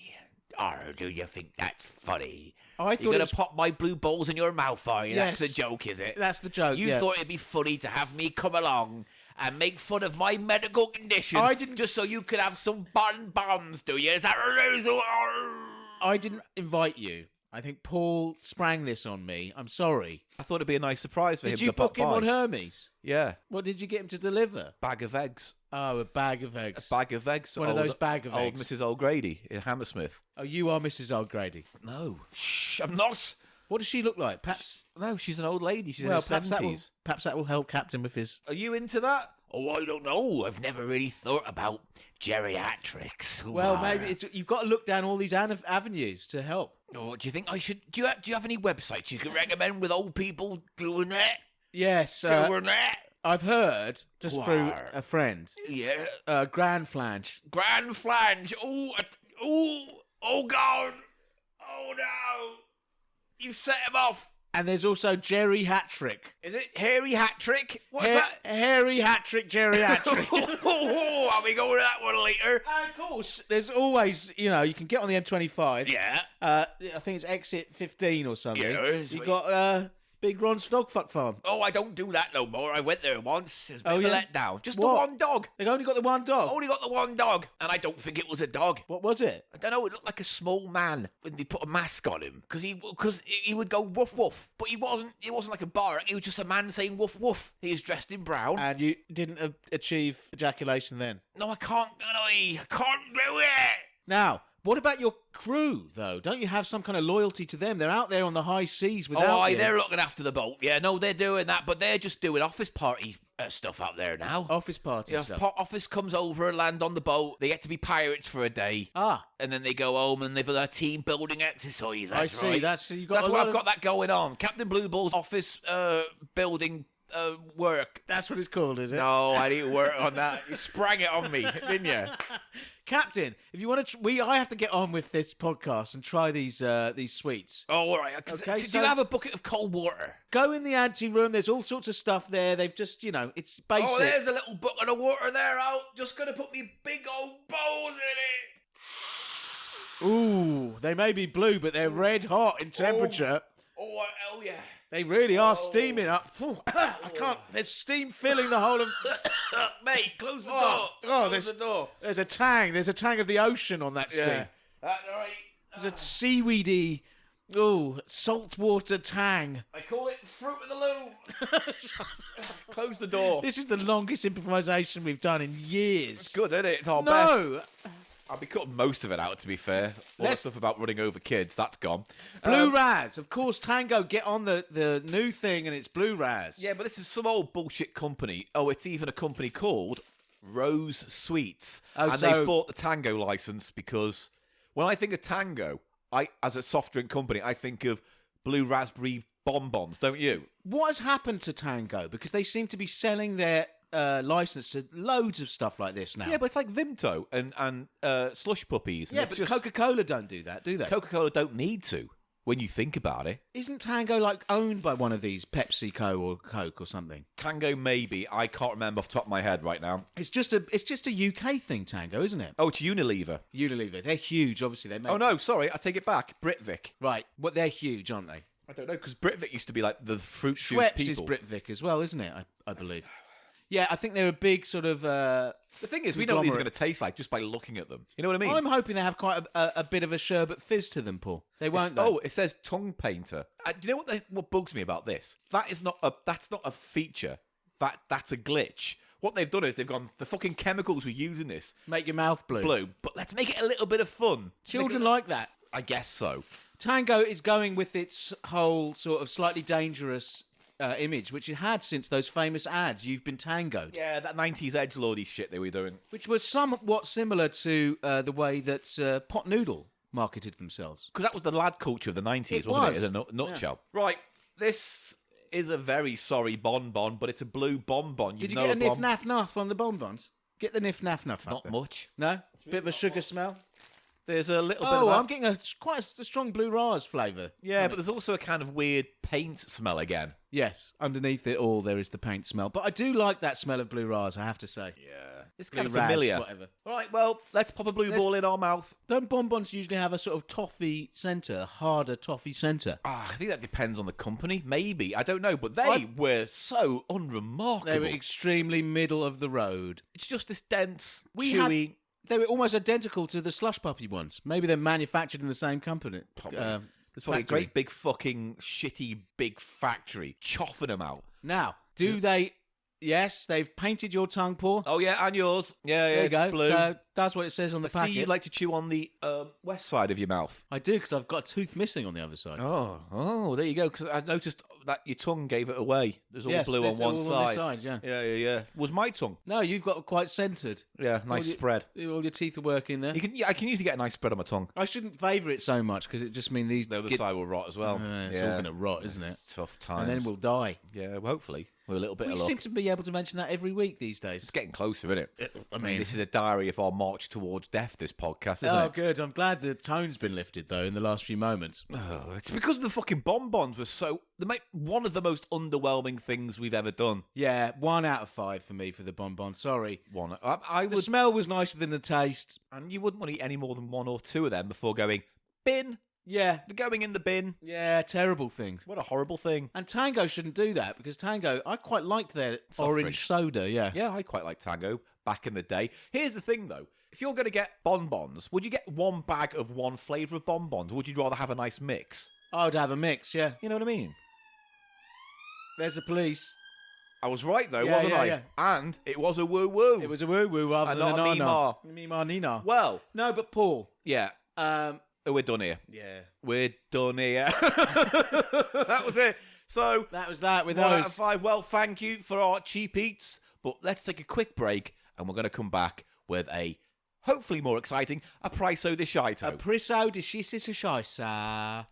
Do you think that's funny? I thought You're it going was- to pop my blue balls in your mouth, are you? Yes. That's the joke, is it? That's the joke. You yeah. thought it'd be funny to have me come along and make fun of my medical condition I didn't- just so you could have some bonbons, do you? Is that I didn't invite you. I think Paul sprang this on me. I'm sorry. I thought it'd be a nice surprise for Did him you to pop book him by. on Hermes? Yeah, What did you get him to deliver? bag of eggs. Oh, a bag of eggs. Bag of eggs. One of those bag of old eggs. Mrs. O'Grady in Hammersmith. Oh, you are Mrs. O'Grady. No, shh, I'm not. What does she look like? Perhaps. No, she's an old lady. She's Well, in her perhaps 70s. that will help Captain with his. Are you into that? Oh, I don't know. I've never really thought about geriatrics. Well, maybe you've got to look down all these avenues to help. Oh, do you think I should? Do you have any websites you can recommend with old people doing that? Yes, Doing that? I've heard just through Wow. a friend. Yeah. Grand Flange. Grand flange. Oh God. Oh no. You set him off. And there's also Jerry Hattrick. Is it hairy hat trick? What's that? Harry Hattrick, Jerry Hattrick. I'll be going to that one later. Of course, there's always, you can get on the M25. Yeah. I think it's exit 15 or something. Yeah, you got Big Ron's Dog Fuck Farm. Oh, I don't do that no more. I went there once. It's a bit of a yeah? letdown. Just What? the one dog. They've only got the one dog. Only got the one dog, and I don't think it was a dog. What was it? I don't know. It looked like a small man when they put a mask on him because he would go woof woof, but he wasn't. It wasn't like a bark. He was just a man saying woof woof. He was dressed in brown. And you didn't achieve ejaculation then. No, I can't. I can't do it. Now, what about your crew, though? Don't you have some kind of loyalty to them? They're out there on the high seas without you. They're looking after the boat. Yeah, no, they're doing that, but they're just doing office party stuff out there now. Office party Yeah, stuff. office comes over and land on the boat. They get to be pirates for a day. And then they go home and they've done a team building exercise. I That's see. right. That's That's why I've got that going on. Captain Blue Ball's office building work. That's what it's called, is it? No, I didn't work on that. You sprang it on me, didn't you? Captain, if you want to, I have to get on with this podcast and try these sweets. Oh, all right. Okay, Do so- you have a bucket of cold water? Go in the ante room. There's all sorts of stuff there. They've just, it's basic. Oh, there's a little bucket of water there. I'm just going to put me big old balls in it. Ooh, they may be blue, but they're red hot in temperature. Oh, hell yeah. They really are steaming up. Phew, I can't. There's steam filling the whole of. Mate, close the door. Oh, Close there's the door. There's a tang. There's a tang of the ocean on that steam. Yeah. That's right. There's a seaweedy, saltwater tang. I call it fruit of the loom. Close the door. This is the longest improvisation we've done in years. It's good, isn't it? It's our best. No, I'll be cutting most of it out, to be fair. All the stuff about running over kids, that's gone. Blue Raz. Of course, Tango, get on the new thing, and it's Blue Raz. Yeah, but this is some old bullshit company. Oh, it's even a company called Rose Sweets. Oh, and so- they've bought the Tango license because when I think of Tango, as a soft drink company, I think of blue raspberry bonbons, don't you? What has happened to Tango? Because they seem to be selling their license to loads of stuff like this now. Yeah, but it's like Vimto and slush puppies. and Yeah, it's but just, Coca-Cola don't do that, do they? Coca-Cola don't need to when you think about it. Isn't Tango like owned by one of these PepsiCo or Coke or something? Tango maybe. I can't remember off the top of my head right now. It's just a UK thing, Tango, isn't it? Oh, it's Unilever. Unilever, they're huge. Obviously, they make. Oh, no, sorry. I take it back. Britvic. Right, but they're huge, aren't they? I don't know, because Britvic used to be like the fruit juice Schweppes people. is Britvic as well, isn't it? I believe. Yeah, I think they're a big sort of. The thing is, we know what these are going conglomerate. to taste like just by looking at them. You know what I mean? I'm hoping they have quite a bit of a sherbet fizz to them, Paul. They won't. Oh, it says tongue painter. Do you know what bugs me about this? That's not a feature. That's a glitch. What they've done is they've gone, the fucking chemicals we use in this Make your mouth blue. but let's make it a little bit of fun. Children like that. I guess so. Tango is going with its whole sort of slightly dangerous image, which it had since those famous ads, You've Been Tangoed. Yeah, that 90s edgelordy shit they were doing. Which was somewhat similar to the way that Pot Noodle marketed themselves. Because that was the lad culture of the 90s, It wasn't was. it? In a nutshell. Right, this is a very sorry bonbon, but it's a blue bonbon. Did you get a niff naff nuff on the bonbons? Get the niff naff nuff. It's not much. No? Bit of a sugar smell? There's a little bit of Oh, that. I'm getting quite a strong Blue Raz flavour. Yeah, but there's also a kind of weird paint smell again. Yes, underneath it all there is the paint smell. But I do like that smell of Blue Raz, I have to say. Yeah. It's kind of Blue Raz, familiar. whatever. All right, well, let's pop a blue ball in our mouth. Don't bonbons usually have a sort of toffee centre, a harder toffee centre? I think that depends on the company. Maybe. I don't know. But they were so unremarkable. They were extremely middle of the road. It's just this dense, We chewy... They were almost identical to the Slush Puppy ones. Maybe they're manufactured in the same company. Probably. There's probably a factory. great big fucking shitty big factory chopping them out. Now, do they... Yes, they've painted your tongue, Paul. Oh, yeah, and yours. Yeah, There you it's go. blue. So that's what it says on the I see packet. you like to chew on the west side of your mouth. I do, because I've got a tooth missing on the other side. Oh, there you go. Because I noticed that your tongue gave it away. There's all Yes, blue there's on one all side. on this side, yeah. Yeah. Was my tongue? No, you've got quite centred. Yeah, nice All your- spread. All your teeth are working there. I can usually get a nice spread on my tongue. I shouldn't favour it so much, because it just means these... The other side will rot as well. It's all going to rot, isn't it? Tough times. And then we'll die. Yeah, well, hopefully. With a little bit We of luck. seem to be able to mention that every week these days. It's getting closer, isn't it? I mean, This is a diary of our march towards death, this podcast, isn't oh, it? good. I'm glad the tone's been lifted, though, in the last few moments. Oh, it's because the fucking bonbons were so... one of the most underwhelming things we've ever done. Yeah, 1 out of 5 for me for the bonbon. Sorry. One. I The would... smell was nicer than the taste. And you wouldn't want to eat any more than one or two of them before going, bin. Yeah. They're going in the bin. Yeah, terrible things. What a horrible thing. And Tango shouldn't do that, because Tango, I quite liked their orange drink. soda, yeah. Yeah, I quite like Tango back in the day. Here's the thing, though. If you're going to get bonbons, would you get one bag of one flavour of bonbons, or would you rather have a nice mix? I would have a mix, yeah. You know what I mean? There's the police. I was right, though, Yeah, wasn't yeah, I? yeah. And it was a woo-woo. It was a woo-woo rather And than not a a meemaw. Meemaw Nina. Well, No, but Paul. yeah. We're done here. Yeah. We're done here. That was it. So, That was that with 1 those. out of 5. Well, thank you for our cheap eats. But let's take a quick break, and we're going to come back with a, hopefully more exciting, a Price of Shite. A priso de shisis a scheisse.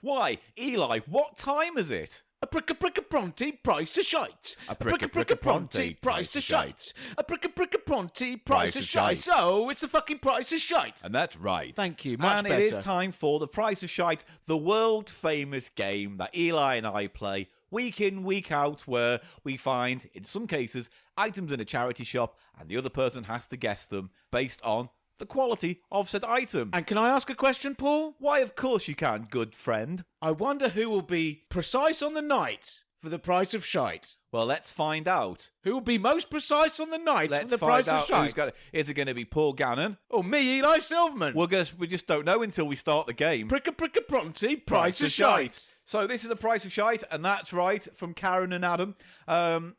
Why? Eli, what time is it? A prick-a-prick-a-pronti, price of shite. A prick-a-prick-a-pronti, price of shite. A prick-a-prick-a-pronti, Price price of of shite. shite. Oh, it's the fucking price of shite. And that's right. Thank you, much and better. it is time for the Price of Shite, the world-famous game that Eli and I play week in, week out, where we find, in some cases, items in a charity shop, and the other person has to guess them based on the quality of said item. And can I ask a question, Paul? Why, of course you can, good friend. I wonder who will be precise on the night for the price of shite. Well, let's find out. Who will be most precise on the night for Let's the find price of out who's shite? got it. Is it going to be Paul Gannon? Or me, Eli Silverman? We just don't know until we start the game. Prick-a-prick-a-pronti, price of shite. So this is a Price of Shite, and that's right, from Karen and Adam.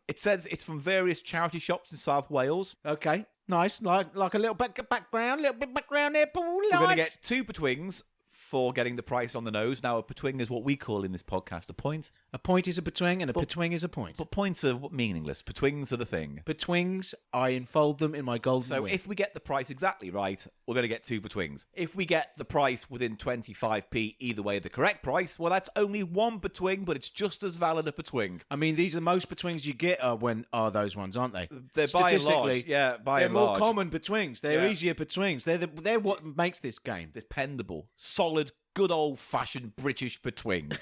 It says it's from various charity shops in South Wales. Okay, nice. Like a little background, little bit background there, Paul. We're going to Nice. get 2 betwings for getting the price on the nose. Now, a betwing is what we call in this podcast a point. A point is a betwing, and a betwing is a point. But points are meaningless. Betwings are the thing. Betwings, I enfold them in my golden So wing. if we get the price exactly right, we're going to get 2 betwings. If we get the price within 25p, either way the correct price, well, that's only 1 betwing, but it's just as valid a betwing. I mean, these are the most betwings you get are those ones, aren't they? They're by and large. Yeah, by they're and more large. common betwings. They're Yeah. easier betwings. They're what makes this game. Dependable, solid, good old-fashioned British betwing.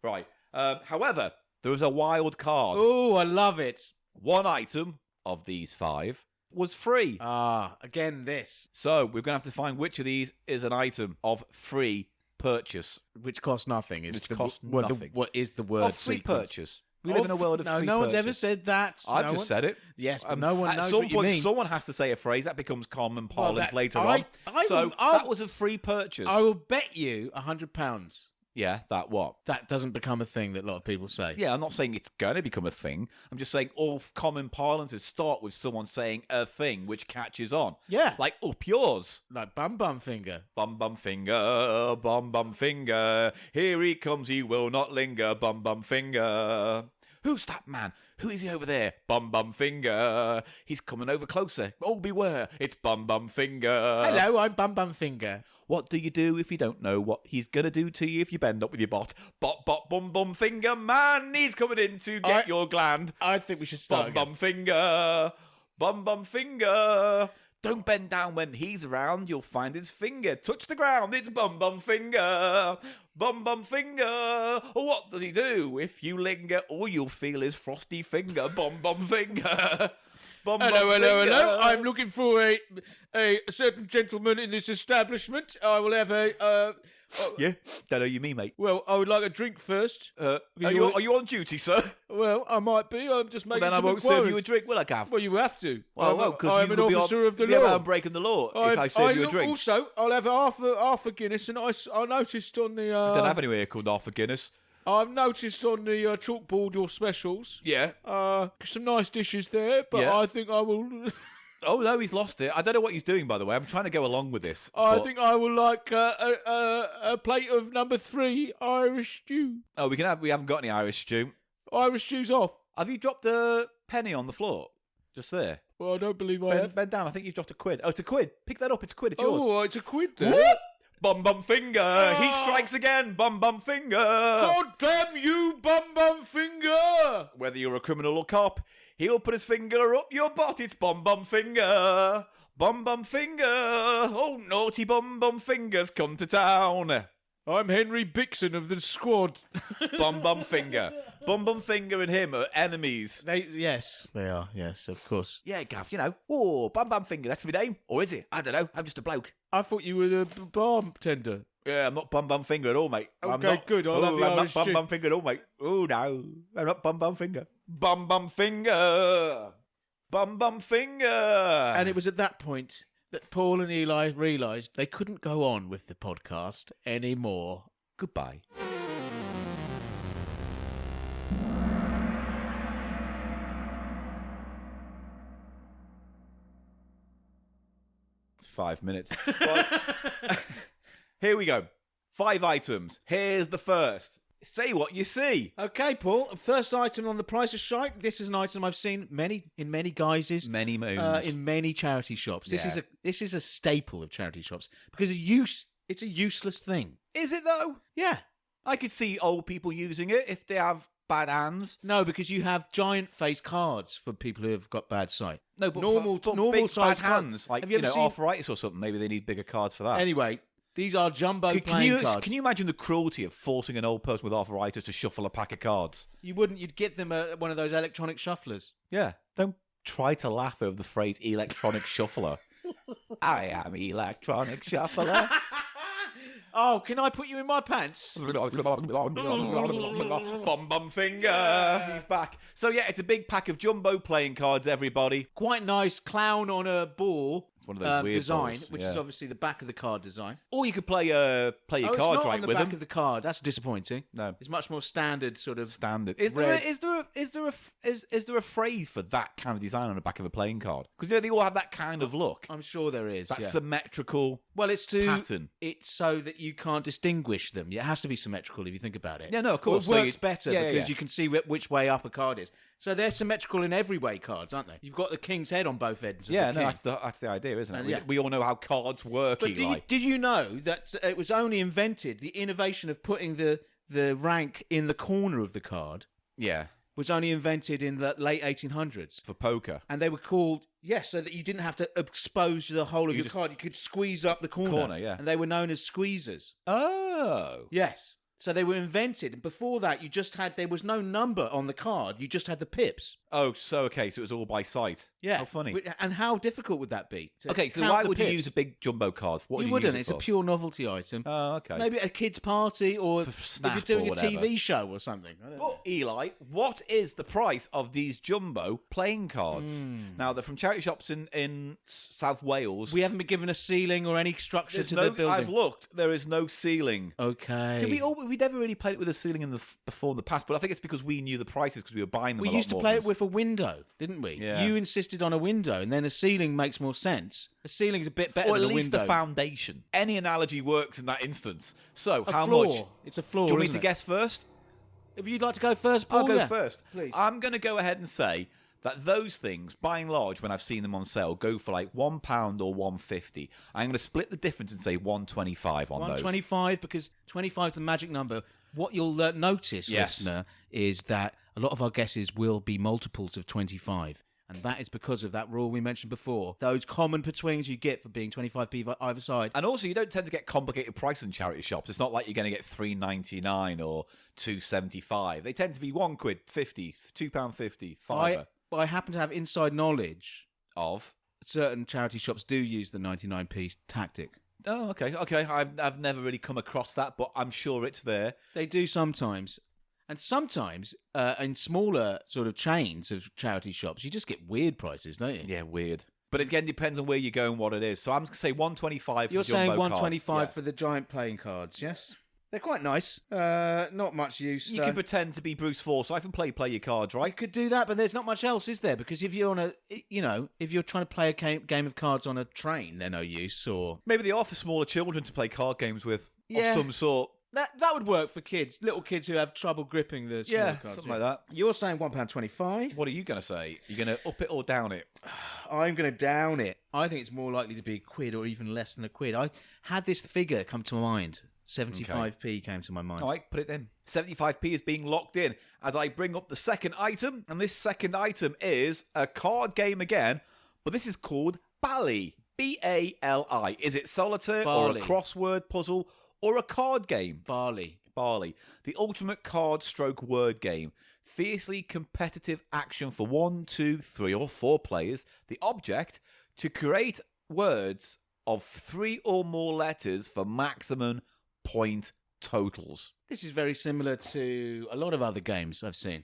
Right. However, there is a wild card. Oh, I love it. 1 item of these 5 was free. Again, this. So we're going to have to find which of these is an item of free purchase. Which costs nothing. Is Which the, costs what, nothing. what is the word? Of free sequence? purchase. We live in a world of no, free no one's purchase. ever said that. I've just said it. Yes, but no one At knows some what you point, mean. someone has to say a phrase that becomes common parlance that- later I- on. I So will- I'll- that was a free purchase. I will bet you £100 Yeah, that what? That doesn't become a thing that a lot of people say. Yeah, I'm not saying it's going to become a thing. I'm just saying all common parlances start with someone saying a thing which catches on. Yeah. Like up yours. Like bum finger. Bum finger. Here he comes, he will not linger. Bum finger. Who's that man? Who is he over there? Bum finger. He's coming over closer. Oh, beware. It's bum finger. Hello, I'm bum finger. What do you do if you don't know what he's going to do to you if you bend up with your bot? Bot, bum finger man. He's coming in to get your gland. I think we should start Bum finger. Bum finger. Don't bend down when he's around. You'll find his finger touch the ground. It's bum finger. Bum finger. What does he do? If you linger, all you'll feel is frosty finger. Bum finger. Hello. I'm looking for a certain gentleman in this establishment. I will have Yeah, don't know you mean, mate. well, I would like a drink first. Are you on duty, sir? Well, I might be. I'm just making Then I some won't serve inquiries. you a drink, will I, Gav? Well, you have to. Well, because I'm an officer of the law. I'm breaking the law if I serve you a drink. Also, I'll have half a Guinness, and I noticed on the. I don't have anywhere called Arthur Guinness. I've noticed on the chalkboard your specials. Yeah. Some nice dishes there, but Yeah. I think I will. Oh no, he's lost it. I don't know what he's doing, by the way. I'm trying to go along with this. I but- think I will like a plate of number 3 Irish stew. Oh, we haven't got any Irish stew. Irish stew's off. Have you dropped a penny on the floor? Just there. Well, I don't believe I have. Bend down. I think you've dropped a quid. Oh, it's a quid. Pick that up. It's a quid. It's yours. Oh, it's a quid there. What? Bum finger. He strikes again. Bum finger. God damn you, bum finger! Whether you're a criminal or cop, he'll put his finger up your butt. It's bum finger. Bum finger. Oh, naughty bum fingers come to town. I'm Henry Bixon of the squad. Bum finger. Bum finger and him are enemies. Yes, they are. Yes, of course. Yeah, Gav, you know. Oh, bum finger. That's my name. Or is it? I don't know. I'm just a bloke. I thought you were the bartender. Yeah, I'm not bum finger at all, mate. I'm Okay, not, good. I'll have the I'm Irish not stew. bum finger at all, mate. Oh, no. I'm not bum finger. Bum finger. Bum finger. And it was at that point that Paul and Eli realised they couldn't go on with the podcast anymore. Goodbye. It's 5 minutes. Right. Here we go. 5 items. Here's the first. Say what you see. Okay, Paul. First item on the Price of Shite. This is an item I've seen in many guises. Many moons. In many charity shops. Yeah. This is a staple of charity shops because it's a useless thing. Is it, though? Yeah. I could see old people using it if they have bad hands. No, because you have giant face cards for people who have got bad sight. No, but normal big size bad hands, like Have you ever seen? arthritis or something. Maybe they need bigger cards for that. Anyway, these are jumbo Can playing you cards. can you imagine the cruelty of forcing an old person with arthritis to shuffle a pack of cards? You wouldn't. You'd get them one of those electronic shufflers. Yeah. Don't try to laugh over the phrase electronic shuffler. I am electronic shuffler. Oh, can I put you in my pants? Bum finger. He's back. So yeah, it's a big pack of jumbo playing cards, everybody. Quite nice clown on a ball. It's one of those weird design, balls, which yeah. is obviously the back of the card design. Or you could play your It's cards not right on the with back them. of the card. That's disappointing. No. It's much more standard sort of. Standard. Is red. there a phrase for that kind of design on the back of a playing card? Because they all have that kind of look. I'm sure there is. That yeah. symmetrical Well, it's to pattern. It's so that you can't distinguish them. It has to be symmetrical if you think about it. Yeah, no, of course. Well, So it works you- better yeah, because yeah. you can see which way up a card is. So they're symmetrical in every way cards, aren't they? You've got the king's head on both ends. Of Yeah, the no, king. that's the idea, isn't it? And We, yeah. we all know how cards work, But Eli. did you know that it was only invented, the innovation of putting the rank in the corner of the card Yeah, was only invented in the late 1800s. for poker. And they were called, yes, so that you didn't have to expose the whole of You your just- card. You could squeeze up the corner. yeah. And they were known as squeezers. Oh. Yes. So they were invented. And before that, there was no number on the card. You just had the pips. Oh, so okay, so it was all by sight. Yeah. How funny. And how difficult would that be? to Okay, so count why the would you pips? use a big jumbo card? What would You you wouldn't. use It's it a for? pure novelty item. Oh, okay. Maybe at a kid's party or For if snap you're doing or a whatever. TV show or something. I don't know. But Eli, what is the price of these jumbo playing cards? Now they're from charity shops in South Wales. We haven't been given a ceiling or any structure There's to no. the building. I've looked. There is no ceiling. Okay. Did we we never really played it with a ceiling before in the past, but I think it's because we knew the prices because we were buying them We a lot used to more play than it with a window, didn't we? Yeah. You insisted on a window, and then a ceiling makes more sense. A ceiling's a bit better or at than a least window. the foundation. Any analogy works in that instance. So, A how floor. much? It's a floor, Do you want me isn't to it? guess first? If you'd like to go first, Paul, I'll go yeah. first. Please. I'm going to go ahead and say that those things, by and large, when I've seen them on sale, go for like £1 or £1.50. I'm going to split the difference and say £1.25 on those. 125, because 25 is the magic number. What you'll notice, Yes. listener, is that a lot of our guesses will be multiples of 25. And that is because of that rule we mentioned before. Those common betwings you get for being 25p either side. And also, you don't tend to get complicated prices in charity shops. It's not like you're going to get £3.99 or £2.75. They tend to be £1.50, £2.50, £5 I happen to have inside knowledge. of. Certain charity shops do use the 99p tactic. Oh, okay. I've never really come across that, but I'm sure it's there. They do sometimes. And sometimes, in smaller sort of chains of charity shops, you just get weird prices, don't you? Yeah, weird. But again, depends on where you go and what it is. So I'm just going to say 125 for You're saying jumbo 125 cards. for the giant playing cards, yes? They're quite nice. Not much use. You can pretend to be Bruce Forsyth and play your cards, You right? could do that, but there's not much else, is there? Because if you're on if you're trying to play a game of cards on a train, they're no use. Or Maybe they are for smaller children to play card games with Yeah. of some sort. that would work for kids, little kids who have trouble gripping the smaller Yeah, cards. something like that. You're saying £1.25. What are you going to say? Are you going to up it or down it? I'm going to down it. I think it's more likely to be a quid or even less than a quid. I had this figure come to mind. 75p came to my mind. All right, put it in. 75p is being locked in as I bring up the second item. And this second item is a card game again, but this is called Bally. B-A-L-I. Is it solitaire Barley. or a crossword puzzle or a card game? Barley. Barley. The ultimate card stroke word game. Fiercely competitive action for 1, 2, 3 or 4 players. The object, to create words of 3 or more letters for maximum point totals. This is very similar to a lot of other games I've seen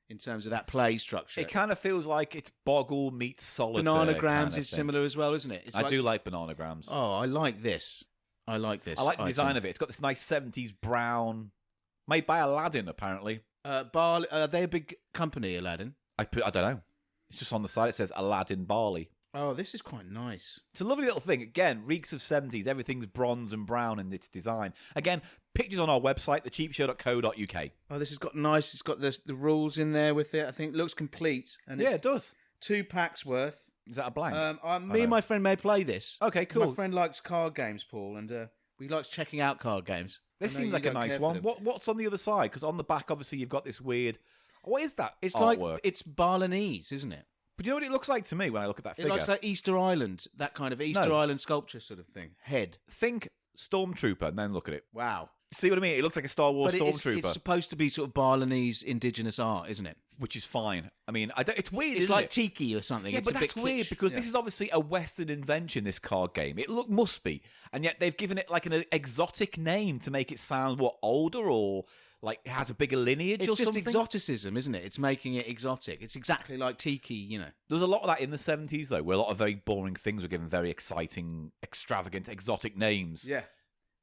in terms of that play structure. It kind of feels like it's Boggle meets Solitaire. Bananagrams kind of is thing. similar as well, isn't it? It's I do like Bananagrams. Oh, I like this. I like this. I like the item. design of it. It's got this nice 70s brown, made by Aladdin, apparently. Barley. Are they a big company, Aladdin? I don't know. It's just on the side. It says Aladdin Barley. Oh, this is quite nice. It's a lovely little thing. Again, reeks of 70s. Everything's bronze and brown in its design. Again, pictures on our website, thecheapshow.co.uk. Oh, this has got nice. It's got the rules in there with it. I think it looks complete. And Yeah, it's it does. 2 packs worth. Is that a blank? Me and my friend may play this. Okay, cool. My friend likes card games, Paul, and he likes checking out card games. This I know seems you like a don't nice care for one. them. What's on the other side? Because on the back, obviously, you've got this weird... What is that It's artwork? like it's Balinese, isn't it? But you know what it looks like to me when I look at that It figure? looks like Easter Island, that kind of Easter No. Island sculpture sort of thing. Head. Think Stormtrooper and then look at it. Wow. See what I mean? It looks like a Star Wars But Stormtrooper, it's supposed to be sort of Balinese indigenous art, isn't it? which is fine. I mean, it's weird, It's isn't like it? tiki or something. Yeah, It's but a that's bit weird kitsch. because Yeah. this is obviously a Western invention, this card game. It must be. And yet they've given it like an exotic name to make it sound, older or like it has a bigger lineage It's or just something? exoticism, isn't it? It's making it exotic. It's exactly like tiki, There was a lot of that in the 70s, though, where a lot of very boring things were given very exciting, extravagant, exotic names. Yeah.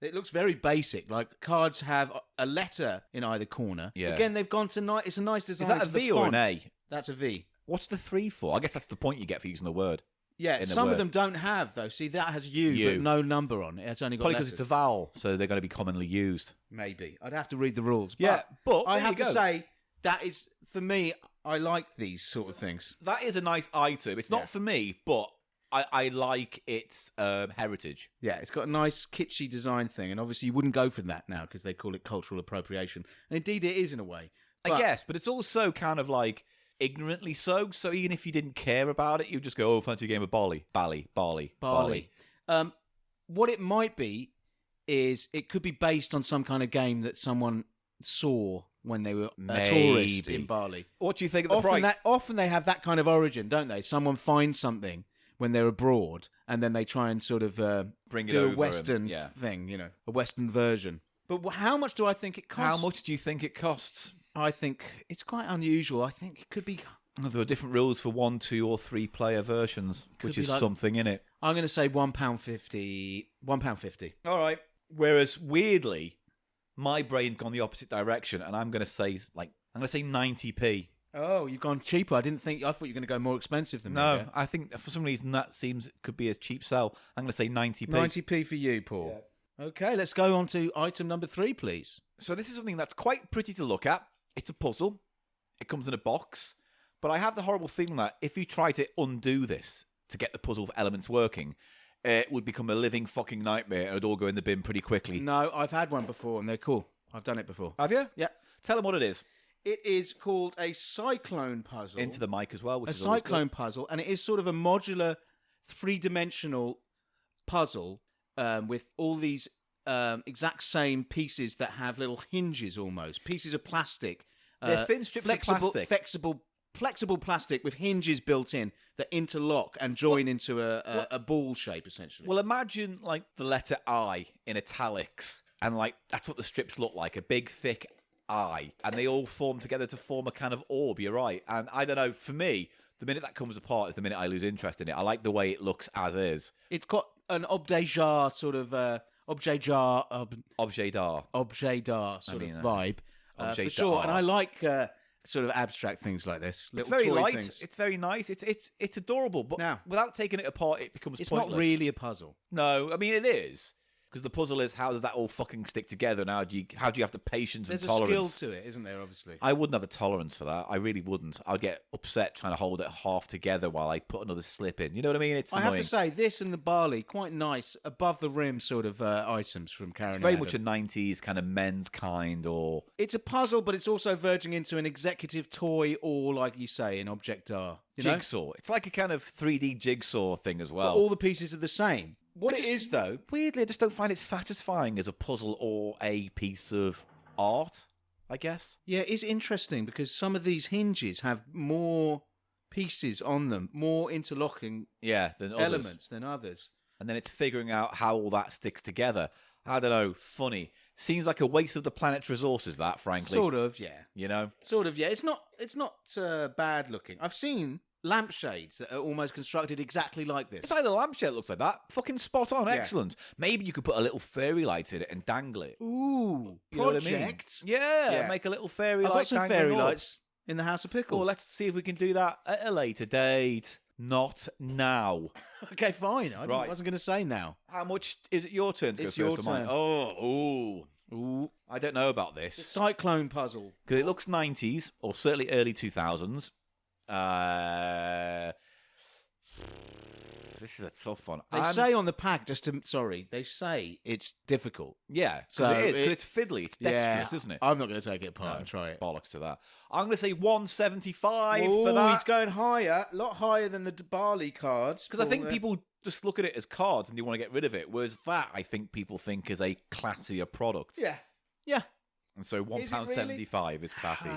It looks very basic. Like cards have a letter in either corner. Yeah. Again, they've gone to it's a nice Is design. that a to the V or an font. A? That's a V. What's the 3 for? I guess that's the point you get for using the word. Yeah, In a some word. of them don't have though. See, that has U, U. but no number on it. It's only got Probably because letters. it's a vowel, so they're going to be commonly used. Maybe I'd have to read the rules. Yeah, but I there have you to go. say that is for me. I like these sort of things. That is a nice item. It's Yeah. not for me, but I like its heritage. Yeah, it's got a nice kitschy design thing, and obviously you wouldn't go for that now because they call it cultural appropriation, and indeed it is in a way. I But- guess, but it's also kind of like ignorantly so. So even if you didn't care about it, you'd just go, oh, fancy a game of barley. Barley. What it might be is it could be based on some kind of game that someone saw when they were a tourist Maybe. in Bali. What do you think of the price? Often they have that kind of origin, don't they? Someone finds something when they're abroad, and then they try and sort of Bring it do over a and- Western yeah. thing, a Western version. But how much do I think it costs? How much do you think it costs? I think it's quite unusual. I think it could be... Well, there are different rules for 1, 2, or 3 player versions, which be is like- something in it. I'm going to say £1.50. £1.50. All right. Whereas weirdly, my brain's gone the opposite direction, and I'm going to say 90p. Oh, you've gone cheaper. I thought you were going to go more expensive than me. No, there. I think for some reason that could be a cheap sell. I'm going to say 90p. 90p for you, Paul. Yeah. Okay, let's go on to item number 3, please. So this is something that's quite pretty to look at. It's a puzzle. It comes in a box. But I have the horrible feeling that if you try to undo this to get the puzzle elements working, it would become a living fucking nightmare and it would all go in the bin pretty quickly. No, I've had one before and they're cool. I've done it before. Have you? Yeah. Tell them what it is. It is called a cyclone puzzle. Into the mic as well, which a is always cyclone good. puzzle, and it is sort of a modular, three-dimensional puzzle with all these exact same pieces that have little hinges almost, pieces of plastic. They're thin strips of plastic. Flexible plastic with hinges built in that interlock and join into a ball shape, essentially. Well, imagine like the letter I in italics, and like that's what the strips look like, a big, thick I, and they all form together to form a kind of orb, you're right. And I don't know, for me, the minute that comes apart is the minute I lose interest in it. I like the way it looks as is. It's got an objet d'art sort of objet d'art sort of vibe for sure. And I like sort of abstract things like this. It's very light. Things. It's very nice. It's adorable. But now, without taking it apart, it becomes it's pointless. Not really a puzzle. No, I mean it is. Because the puzzle is, how does that all fucking stick together? And how do you have the patience and tolerance? There's a skill to it, isn't there, obviously? I wouldn't have the tolerance for that. I really wouldn't. I'd get upset trying to hold it half together while I put another slip in. You know what I mean? It's annoying. I have to say, this and the barley, quite nice, above-the-rim sort of items from Karen. It's very much a 90s kind of men's kind, or... It's a puzzle, but it's also verging into an executive toy or, like you say, an object d'art. Jigsaw. It's like a kind of 3D jigsaw thing as well. But all the pieces are the same. What it is, though... Weirdly, I just don't find it satisfying as a puzzle or a piece of art, I guess. Yeah, it's interesting because some of these hinges have more pieces on them, more interlocking elements than others. And then it's figuring out how all that sticks together. I don't know, funny. Seems like a waste of the planet's resources, that, frankly. Sort of, yeah. You know? Sort of, yeah. It's not bad looking. I've seen lampshades that are almost constructed exactly like this. If I had a lampshade that looks like that, fucking spot on, excellent. Maybe you could put a little fairy light in it and dangle it. Ooh, you know what I mean? Yeah, make a little fairy I've light. got some fairy lights in the House of Pickles. Well, let's see if we can do that at a later date. Not now. Okay, fine. I wasn't going to say now. How much is it your turn to it's go your first? turn. Ooh. I don't know about this. It's a cyclone puzzle. Because it looks 90s, or certainly early 2000s. This is a tough one. They say on the pack, they say it's difficult. Yeah, because So it is. Because it's fiddly. It's dexterous, isn't it? I'm not going to take it apart and try it. Bollocks to that. I'm going to say 175 Ooh, for that. He's going higher, a lot higher than the barley cards. Because I think people just look at it as cards and they want to get rid of it. Whereas that, I think people think is a classier product. Yeah. And so £1.75 is classy.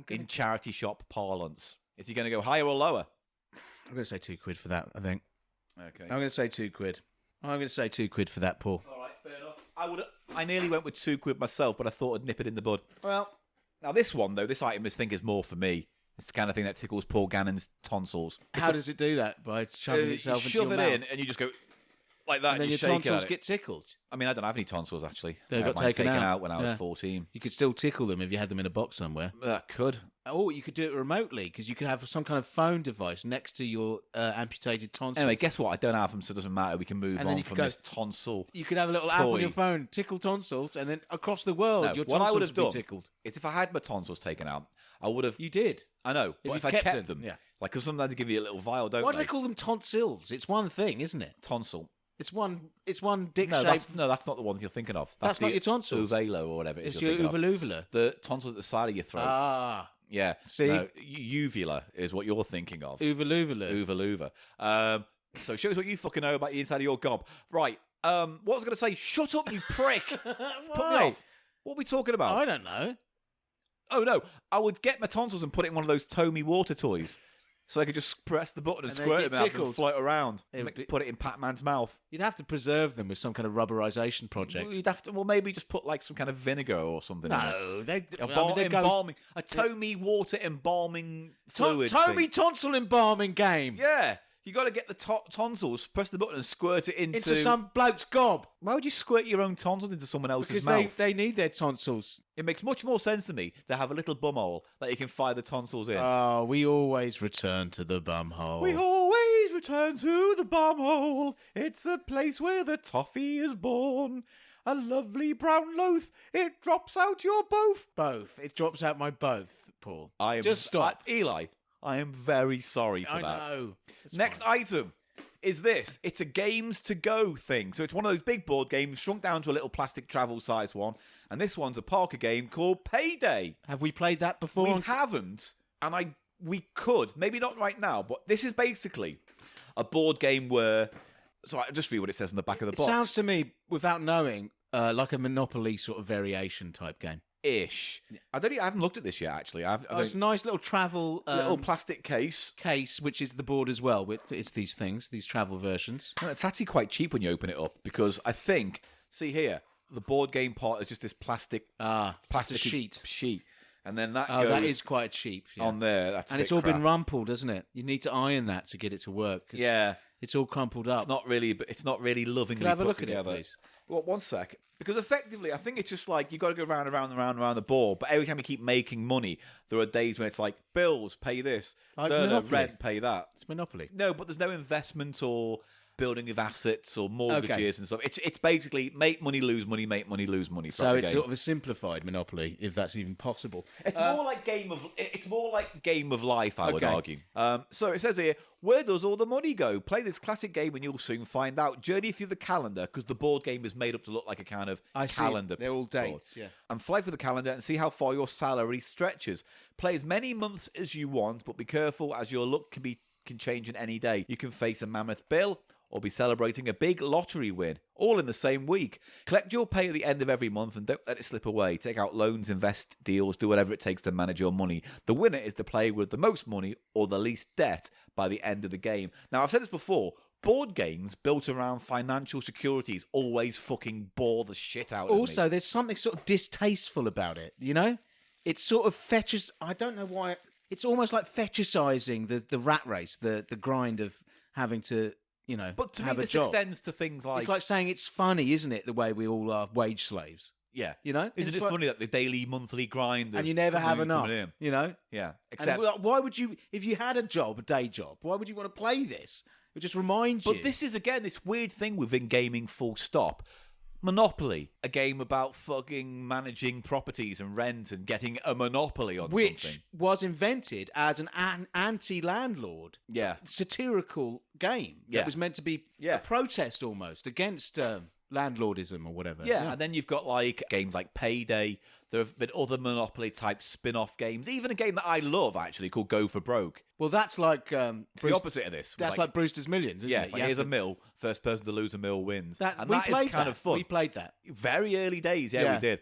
In charity shop parlance. Is he going to go higher or lower? I'm going to say £2 for that, I think. Okay. I'm going to say £2. I'm going to say £2 for that, Paul. All right, fair enough. I nearly went with £2 myself, but I thought I'd nip it in the bud. Well, now this one, though, this item, I think, is more for me. It's the kind of thing that tickles Paul Gannon's tonsils. How does it do that? By shoving itself into your mouth? You shove it in and you just go like that and then you your shake tonsils it. get tickled. I mean, I don't have any tonsils, actually. They I got had mine taken out when I was 14. You could still tickle them if you had them in a box somewhere. Could. Oh, you could do it remotely because you could have some kind of phone device next to your amputated tonsils. Anyway, guess what? I don't have them, so it doesn't matter. We can move on from this tonsil. You could have a little app on your phone, tickle tonsils, and then across the world, your tonsils would be tickled. Is if I had my tonsils taken out, I would have... You did. I know, but if I kept them, like, because sometimes they give you a little vial, don't they? Why do they call them tonsils? It's one thing, isn't it? Tonsil. It's one dick shape. shape. That's not the one you're thinking of. That's not your tonsils. Uvula or whatever it is. It's your uvula. The tonsil at the side of your throat. Ah. Yeah. See? No, uvula is what you're thinking of. Uvula. So show us what you fucking know about the inside of your gob. Right. What was I going to say? Shut up, you prick. Put me off. What are we talking about? I don't know. Oh, no. I would get my tonsils and put it in one of those Tommy water toys. So I could just press the button and squirt them out and float around. Put it in Pac-Man's mouth. You'd have to preserve them with some kind of rubberization project. You'd have to, maybe just put like some kind of vinegar or something. No, embalming. A Tommy water embalming fluid. Tommy tonsil embalming game. Yeah. You got to get the tonsils, press the button and squirt it into some bloke's gob. Why would you squirt your own tonsils into someone else's Because mouth? they need their tonsils. It makes much more sense to me to have a little bumhole that you can fire the tonsils in. Oh, we always return to the bumhole. We always return to the bumhole. It's a place where the toffee is born. A lovely brown loaf. It drops out your both. Both. It drops out my both, Paul. Just stop. Eli, I am very sorry for I that. know. It's Next fine. item is this. It's a games to go thing. So it's one of those big board games shrunk down to a little plastic travel size one. And this one's a Parker game called Payday. Have we played that before? We haven't, and we could. Maybe not right now, but this is basically a board game where... So I'll just read what it says on the back of the box. It sounds to me, without knowing, like a Monopoly sort of variation type game. Ish. I haven't looked at this yet, actually. It's a nice little travel... little plastic case. Which is the board as well. It's these things, these travel versions. Well, it's actually quite cheap when you open it up, because I think... See here, the board game part is just this plastic sheet. And then that goes that is quite cheap. Yeah. on there. That's and it's all been rumpled, isn't it? You need to iron that to get it to work. Yeah. It's all crumpled up. It's not really lovingly Can I have a put look together. at it, please? Well, one sec. Because effectively, I think it's just like you got to go round and round and round and round the board. But every time you keep making money, there are days when it's like bills, pay this, Like Monopoly. Monopoly. Rent, pay that. It's Monopoly. No, but there's no investment or building of assets or mortgages and stuff. It's basically make money, lose money, make money, lose money. So it's sort of a simplified Monopoly, if that's even possible. It's more like game of life, I would argue. So it says here, where does all the money go? Play this classic game and you'll soon find out. Journey through the calendar, because the board game is made up to look like a kind of calendar. They're all board. dates, yeah. And fly through the calendar and see how far your salary stretches. Play as many months as you want, but be careful as your luck can change in any day. You can face a mammoth bill or be celebrating a big lottery win, all in the same week. Collect your pay at the end of every month and don't let it slip away. Take out loans, invest deals, do whatever it takes to manage your money. The winner is the player with the most money or the least debt by the end of the game. Now, I've said this before, board games built around financial securities always fucking bore the shit out of me. Also, there's something sort of distasteful about it, you know? It's sort of I don't know why, it's almost like fetishizing the rat race, the grind of having to... But to me, have this a job. extends to things like... It's like saying it's funny, isn't it, the way we all are wage slaves? Yeah. You know? Isn't it funny that the daily, monthly grind... And you never have enough, you know? Yeah. Except... And why would you... If you had a day job, why would you want to play this? It would just remind you. But this is, again, this weird thing within gaming, full stop. Monopoly, a game about fucking managing properties and rent and getting a monopoly on something. Which was invented as an anti-landlord, satirical game that was meant to be a protest almost against landlordism or whatever. Yeah, and then you've got like games like Payday. There have been other Monopoly type spin-off games. Even a game that I love actually called Go for Broke. Well, that's like it's the opposite of this. That's like Brewster's Millions, isn't it? It's like here's a mill. First person to lose a mill wins. That is kind of fun. We played that very early days. Yeah. We did.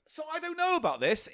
So I don't know about this.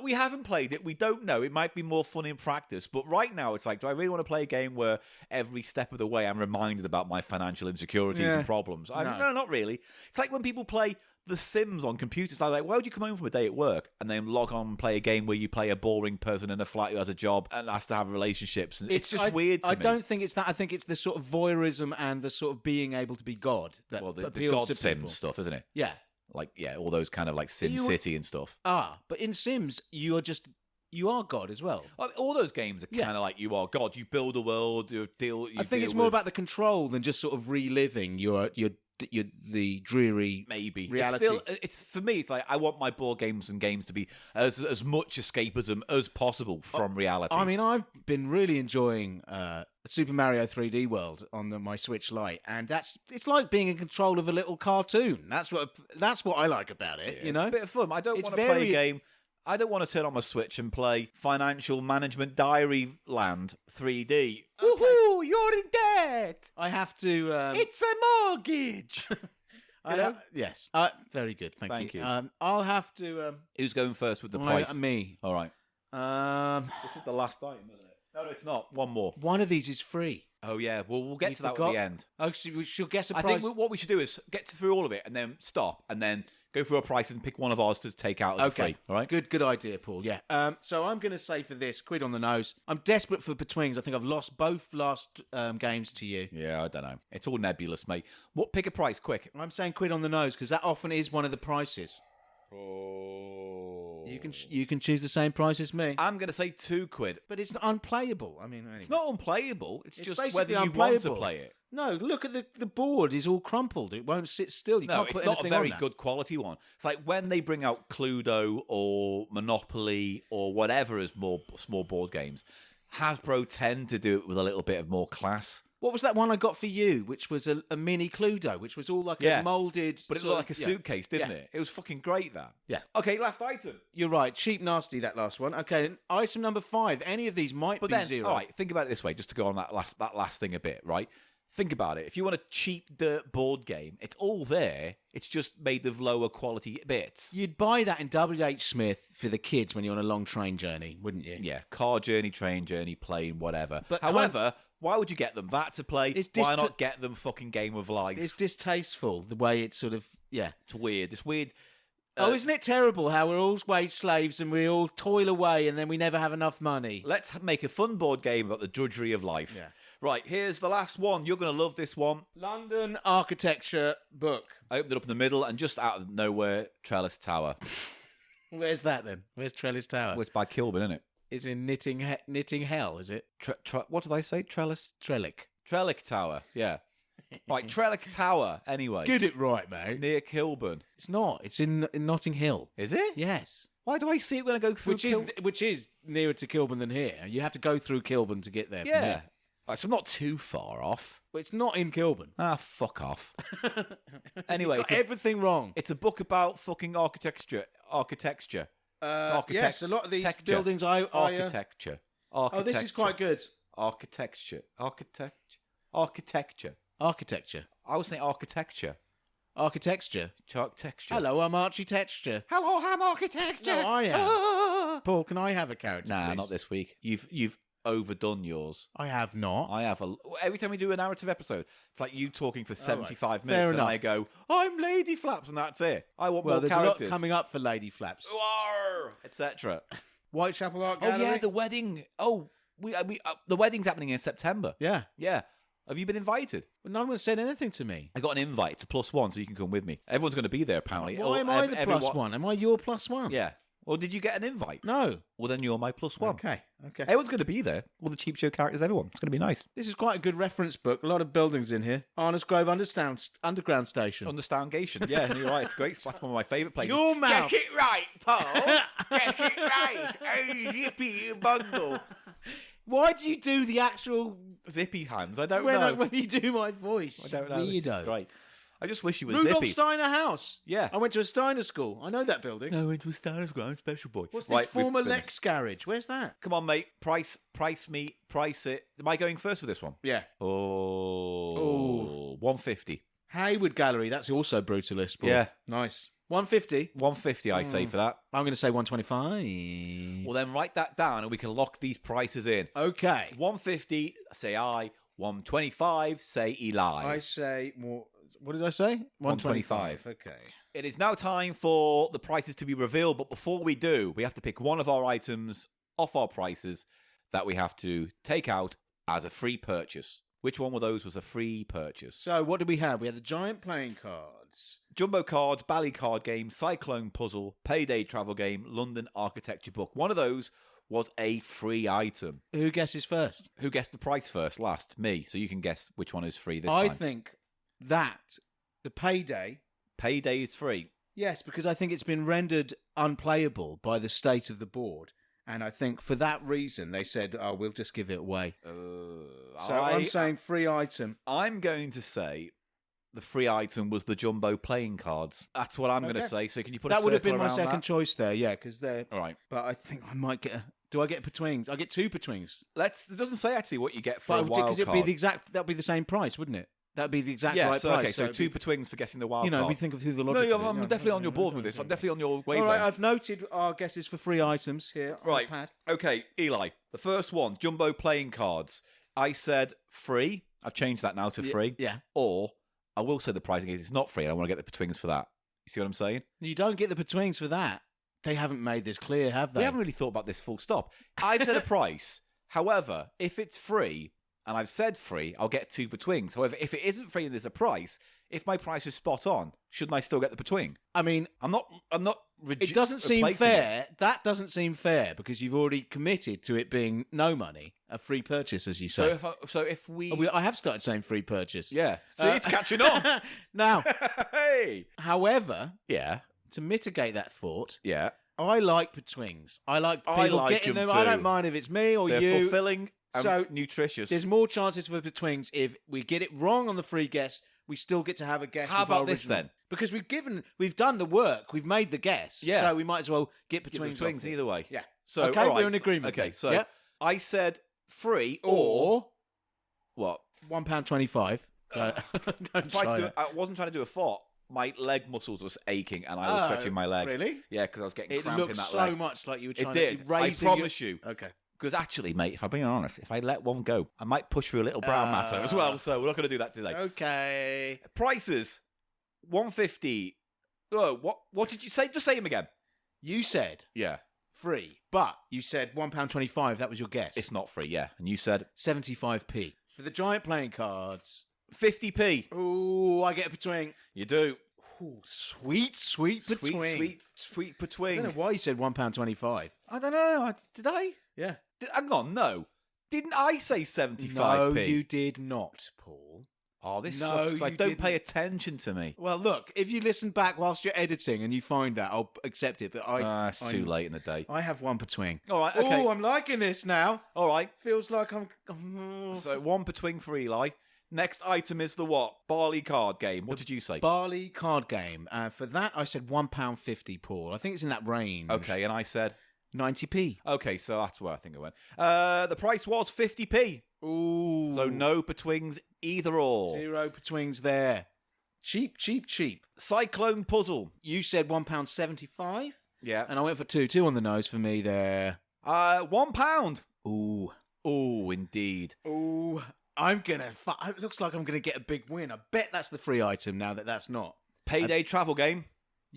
We haven't played it. We don't know. It might be more fun in practice. But right now, it's like, do I really want to play a game where every step of the way I'm reminded about my financial insecurities and problems? No, not really. It's like when people play The Sims on computers. I'm like, why would you come home from a day at work and then log on and play a game where you play a boring person in a flat who has a job and has to have relationships? It's just weird to me. I don't think it's that. I think it's the sort of voyeurism and the sort of being able to be God that the appeals God to Sims people. stuff, isn't it? Yeah. Like, all those kind of like Sim City and stuff. But in Sims, you are God as well. All those games are kind of like you are God. You build a world, I think it's more about the control than just sort of reliving the dreary reality. It's for me. It's like I want my board games and games to be as much escapism as possible from reality. I mean, I've been really enjoying Super Mario 3D World on my Switch Lite, and it's like being in control of a little cartoon. That's what I like about it. It's a bit of fun. I don't want to play a game. I don't want to turn on my Switch and play Financial Management Diary Land 3D. Woohoo! You're in debt. I have to. It's a mortgage. Yes. Very good. Thank you. I'll have to. Who's going first with the price? Me. All right. This is the last item, isn't it? No, it's not. One more. One of these is free. Oh, yeah. Well, we'll get You to that forgot? at the end. Oh, she'll guess a I price. think what we should do is get through all of it and then stop and then go through our price and pick one of ours to take out as free. All right? Good idea, Paul. Yeah. So I'm going to say for this, quid on the nose. I'm desperate for betweens. I think I've lost both last games to you. Yeah, I don't know. It's all nebulous, mate. Pick a price, quick. I'm saying quid on the nose because that often is one of the prices. Oh. You can choose the same price as me. I'm going to say £2. But it's unplayable. I mean, anyway. It's not unplayable. It's just basically whether you want to unplayable. play it. No, look at the board. It's all crumpled. It won't sit still. You No, can't it's put not a anything very on that. good quality one. It's like when they bring out Cluedo or Monopoly or whatever as more small board games, Hasbro tend to do it with a little bit of more class. What was that one I got for you, which was a mini Cluedo, which was all like Yeah. a moulded... But it sort looked of- like a yeah. suitcase, didn't Yeah. it? It was fucking great, that. Yeah. Okay, last item. You're right. Cheap nasty, that last one. Okay, item number 5. Any of these might But be then, zero. all right, think about it this way, just to go on that last thing a bit, right? Think about it. If you want a cheap dirt board game, it's all there. It's just made of lower quality bits. You'd buy that in W.H. Smith for the kids when you're on a long train journey, wouldn't you? Yeah, car journey, train journey, plane, whatever. But however, why would you get them that to play? It's Why not get them fucking Game of Life? It's distasteful, the way it's sort of... Yeah. It's weird. It's weird. Oh, isn't it terrible how we're all wage slaves and we all toil away and then we never have enough money? Let's make a fun board game about the drudgery of life. Yeah. Right, here's the last one. You're going to love this one. London Architecture Book. I opened it up in the middle and just out of nowhere, Trellis Tower. Where's that then? Where's Trellis Tower? Well, it's by Kilburn, isn't it? It's in Knitting Hell, is it? What did I say? Trellis? Trellick. Trellick Tower, yeah. Right, Trellick Tower, anyway. Get it right, mate. Near Kilburn. It's not. It's in Notting Hill. Is it? Yes. Why do I see it when I go through Which is nearer to Kilburn than here. You have to go through Kilburn to get there. from Yeah. here. Right, so I'm not too far off. But it's not in Kilburn. Ah, fuck off. Anyway, Got everything wrong. it's a book about fucking architecture. Yes, a lot of these Architecture. buildings Architecture. Oh, this is quite good. Architecture. Architecture. Architecture. I was saying architecture. Architecture. Architecture. Hello, I'm Archie Texture. Hello, I'm architecture. No, I am. Ah. Paul, can I have a character, Nah, please? not this week. You've overdone yours. I have not. I have every time we do a narrative episode, it's like you talking for 75 Fair minutes, and enough. I go, "I'm Lady Flaps," and that's it. I want Well, more there's characters, a lot coming up for Lady Flaps. etc. Whitechapel Art Oh Gallery. yeah, the wedding. Oh, the wedding's happening in September. Yeah. Yeah. Have you been invited? But no one said anything to me. I got an invite to +1, so you can come with me. Everyone's going to be there, apparently. Why am I the everyone- plus one? Am I your plus one? Yeah. Well, did you get an invite? No. Well, then you're my +1. Okay. Everyone's going to be there. All the cheap show characters, everyone. It's going to be nice. This is quite a good reference book. A lot of buildings in here. Arnos Grove Underground Station. Understandgation. Yeah, you're right. It's great. That's one of my favourite places. Your mouth. Get it right, Paul. Get it right. Oh, zippy, you bundle. Why do you do the actual Zippy hands. I don't when, know. when you do my voice? I don't know. This is Weirdo. great. I just wish you were Rudolph zippy. Steiner House. Yeah. I went to a Steiner school. I know that building. No, it was Steiner's Ground Special Boy. What's this Right, we've former been- Lex garage? Where's that? Come on, mate. Price it. Am I going first with this one? Yeah. Oh, 150. Hayward Gallery. That's also brutalist. Paul. Yeah. Nice. 150. 150, I say for that. I'm going to say 125. Well, then write that down and we can lock these prices in. Okay. 150, say I. 125, say Eli. I say more. What did I say? 125. Okay. It is now time for the prices to be revealed, but before we do, we have to pick one of our items off our prices that we have to take out as a free purchase. Which one of those was a free purchase? So what did we have? We had the giant playing cards. Jumbo cards, Bally card game, Cyclone puzzle, Payday travel game, London architecture book. One of those was a free item. Who guesses first? Who guessed the price first? Last. Me. So you can guess which one is free this I time. think that the Payday. Payday is free. Yes, because I think it's been rendered unplayable by the state of the board. And I think for that reason, they said, oh, we'll just give it away. So I'm saying free item. I'm going to say the free item was the jumbo playing cards. That's what I'm going to Okay. say. So can you put That a would have circle been my around second that? choice there, yeah, because they're... All right. But I think I might get... Do I get betweens? I get two betweens. It doesn't say actually what you get for a But wild because it'd card. be that'd be the same price, wouldn't it? That'd be the exact Yeah, right so, price. okay, so it'd two be- betwings for guessing the wild You know, card. we think of through the No, logic. yeah, of it. I'm definitely on your board with this. I'm definitely on your All wavelength. right, I've noted our guesses for 3 items here on Right. the pad. Okay, Eli. The first one, jumbo playing cards. I said free. I've changed that now to free. Yeah. Or I will say the price in case it's not free. I want to get the betwings for that. You see what I'm saying? You don't get the betwings for that. They haven't made this clear, have they? We haven't really thought about this full stop. I've said a price. However, if it's free and I've said free, I'll get 2 betwings. However, if it isn't free and there's a price, if my price is spot on, shouldn't I still get the betwing? I mean, I'm not. it doesn't seem replacing it. fair. That doesn't seem fair because you've already committed to it being no money, a free purchase, as you say. So if we, I have started saying free purchase. yeah, see, it's catching on. Now, Hey, however, yeah, to mitigate that thought, yeah, I like betwings. I like people I like getting them them. I too. don't mind if it's me or they're you. fulfilling and So, nutritious. There's more chances for betwings if we get it wrong on the free guess. We still get to have a guess. How with our about this original. then? Because we've done the work, we've made the guess. Yeah. So we might as well get Get the betwings. betwings off it. either way. Yeah. So Okay, all right, we're in agreement Okay, then. so Yeah. I said free or Or what? £1.25. Don't Tried try to do, that. I wasn't trying to do a thought. My leg muscles was aching and I was stretching my leg. Really? Yeah, because I was getting It cramp in looked that so leg. much like you were It trying did. to I raise promise you. Okay. Because actually, mate, if I'm being honest, if I let one go, I might push through a little brown matter as well. So we're not going to do that today. Okay. Prices, $150. Oh, what did you say? Just say them again. You said Yeah, free, but you said £1.25. That was your guess. it's not free. Yeah, and you said 75p. For the giant playing cards. 50p. Ooh, I get a betwing. You do. Ooh, sweet betwing. Sweet I between. don't know why you said £1.25. I don't know. Did I? Yeah. Hang on, no. Didn't I say 75p? No, you did not, Paul. Oh, this No, sucks. 'cause I you don't didn't. pay attention to me. Well, look, if you listen back whilst you're editing and you find that, I'll accept it. But It's too late in the day. I have one betwing. All right, okay. Oh, I'm liking this now. All right. Feels like I'm. So one between for Eli. Next item is the what? Barley card game. What did you say? Barley card game. For that, I said £1.50, Paul. I think it's in that range. Okay, and I said 90p. okay, so that's where I think it went. The price was 50p. Ooh. So no betwings either or. 0 betwings there. Cheap. Cyclone puzzle. You said £1.75, Yeah. and I went for 2 on the nose for me there. £1. Ooh. Oh, indeed. Ooh. I'm gonna. It looks like I'm gonna get a big win. I bet that's the free item now that that's not. Payday travel game.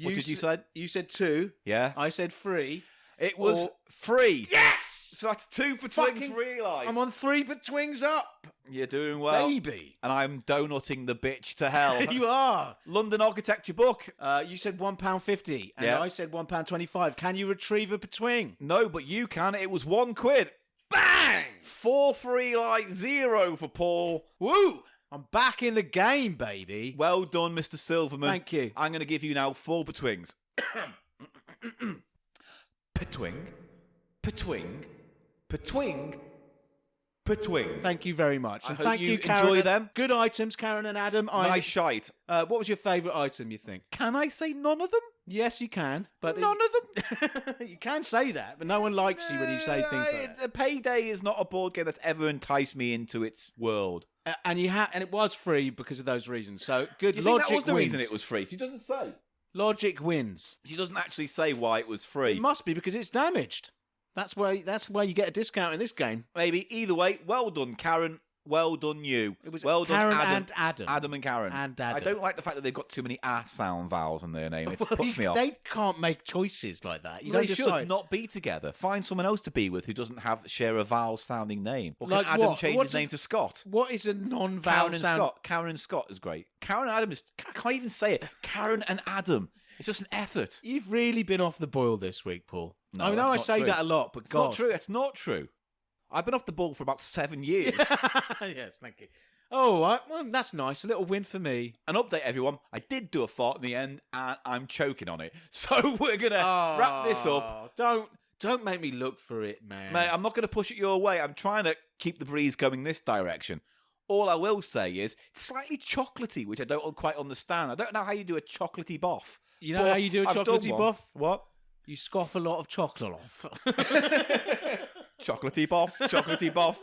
What did you say? You said 2. Yeah. I said 3. It was Or- free. Yes. So that's 2 betwings Fucking- for Eli. I'm on 3 betwings up, You're doing well. baby. And I'm donutting the bitch to hell. You are. London Architecture book. You said £1.50, and Yeah. I said £1.25. Can you retrieve a betwing? No, but you can. It was £1. Bang! 4 for Eli, 0 for Paul. Woo! I'm back in the game, baby. Well done, Mr. Silverman. Thank you. I'm going to give you now 4 betwings. Betwing, betwing, betwing, betwing. Thank you very much. I And hope thank you Karen. enjoy them. Good items, Karen and Adam. Nice shite. What was your favourite item, you think? Can I say none of them? Yes, you can. But None of them? you can say that, but no one likes you when you say things like that. A Payday is not a board game that's ever enticed me into its world. And it was free because of those reasons. So good You logic think that was the wins. reason it was free? She doesn't say. Logic wins. She doesn't actually say why it was free. It must be because it's damaged. That's why you get a discount in this game. Maybe. Either way, well done, Karen. Well done, you. It was well Karen done, Adam. and Adam. Adam and Karen. And I Adam. don't like the fact that they've got too many sound vowels in their name. It Well, puts me off. They can't make choices like that. You They don't should decide. not be together. Find someone else to be with who doesn't share a vowel sounding name. Or can Like Adam what? change What's his name to Scott? What is a non-vowel Karen and sound? Scott. Karen and Scott is great. Karen and Adam is. I can't even say it. Karen and Adam. It's just an effort. You've really been off the boil this week, Paul. No, I know I that's not say true. that a lot, but It's God. not true. It's not true. I've been off the ball for about 7 years. Yes, thank you. Oh, well, that's nice. A little win for me. An update, everyone. I did do a fart in the end, and I'm choking on it. So we're gonna wrap this up. Don't make me look for it, man. Mate, I'm not going to push it your way. I'm trying to keep the breeze going this direction. All I will say is it's slightly chocolatey, which I don't quite understand. I don't know how you do a chocolatey boff. You know But how you do a I've done chocolatey one. buff? What? You scoff a lot of chocolate off. Chocolatey boff, chocolatey boff,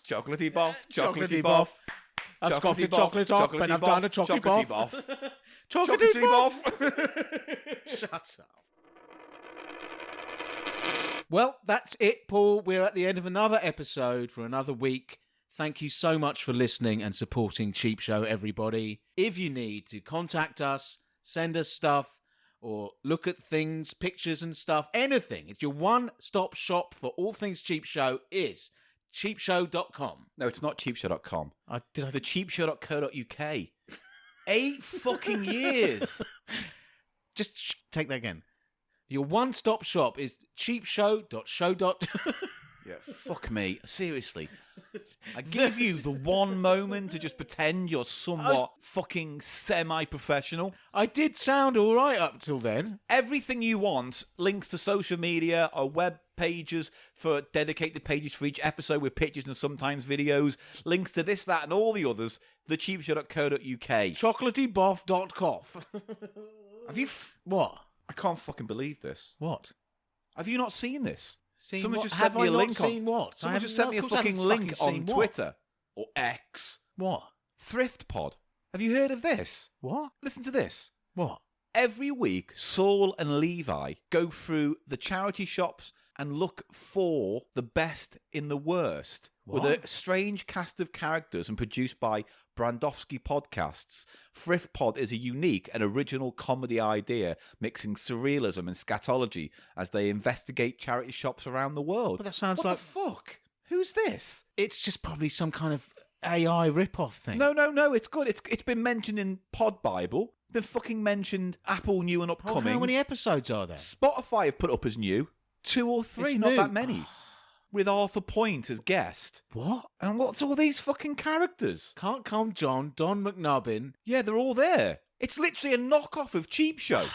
chocolatey boff, chocolatey Chocolatey boff. I've scoffed a chocolate off, and I've done a chocolate off. Chocolate off. Shut up. Well, that's it, Paul. We're at the end of another episode for another week. Thank you so much for listening and supporting Cheap Show, everybody. If you need to contact us, send us stuff, or look at things, pictures and stuff, anything, it's your one-stop shop for all things Cheap Show is cheapshow.com. No, it's not cheapshow.com. The cheapshow.co.uk. 8 fucking years. Just take that again. Your one-stop shop is cheapshow.show. Yeah, fuck me. Seriously. I give you the one moment to just pretend you're somewhat fucking semi-professional. I did sound all right up till then. Everything you want, links to social media, our web pages for dedicated pages for each episode with pictures and sometimes videos, links to this, that, and all the others, thecheapshow.co.uk. Chocolateyboff.coff. Have you... What? I can't fucking believe this. What? Have you not seen this? Someone just sent me a link on. What? Someone just sent me a fucking link on Twitter or X. What? Thrift Pod. Have you heard of this? What? Listen to this. What? Every week, Saul and Levi go through the charity shops and look for the best in the worst. What? With a strange cast of characters and produced by Brandowski Podcasts. Thrift Pod is a unique and original comedy idea mixing surrealism and scatology as they investigate charity shops around the world. But that sounds what like... the fuck? Who's this? It's just probably some kind of AI rip-off thing. No, it's good. It's been mentioned in Pod Bible. It's been fucking mentioned Apple new and upcoming. How many episodes are there? Spotify have put up as new. 2 or 3, It's not new. that many. With Arthur Point as guest. What? And what's all these fucking characters? Can't Come John, Don McNubbin. Yeah, they're all there. It's literally a knockoff of Cheap Show.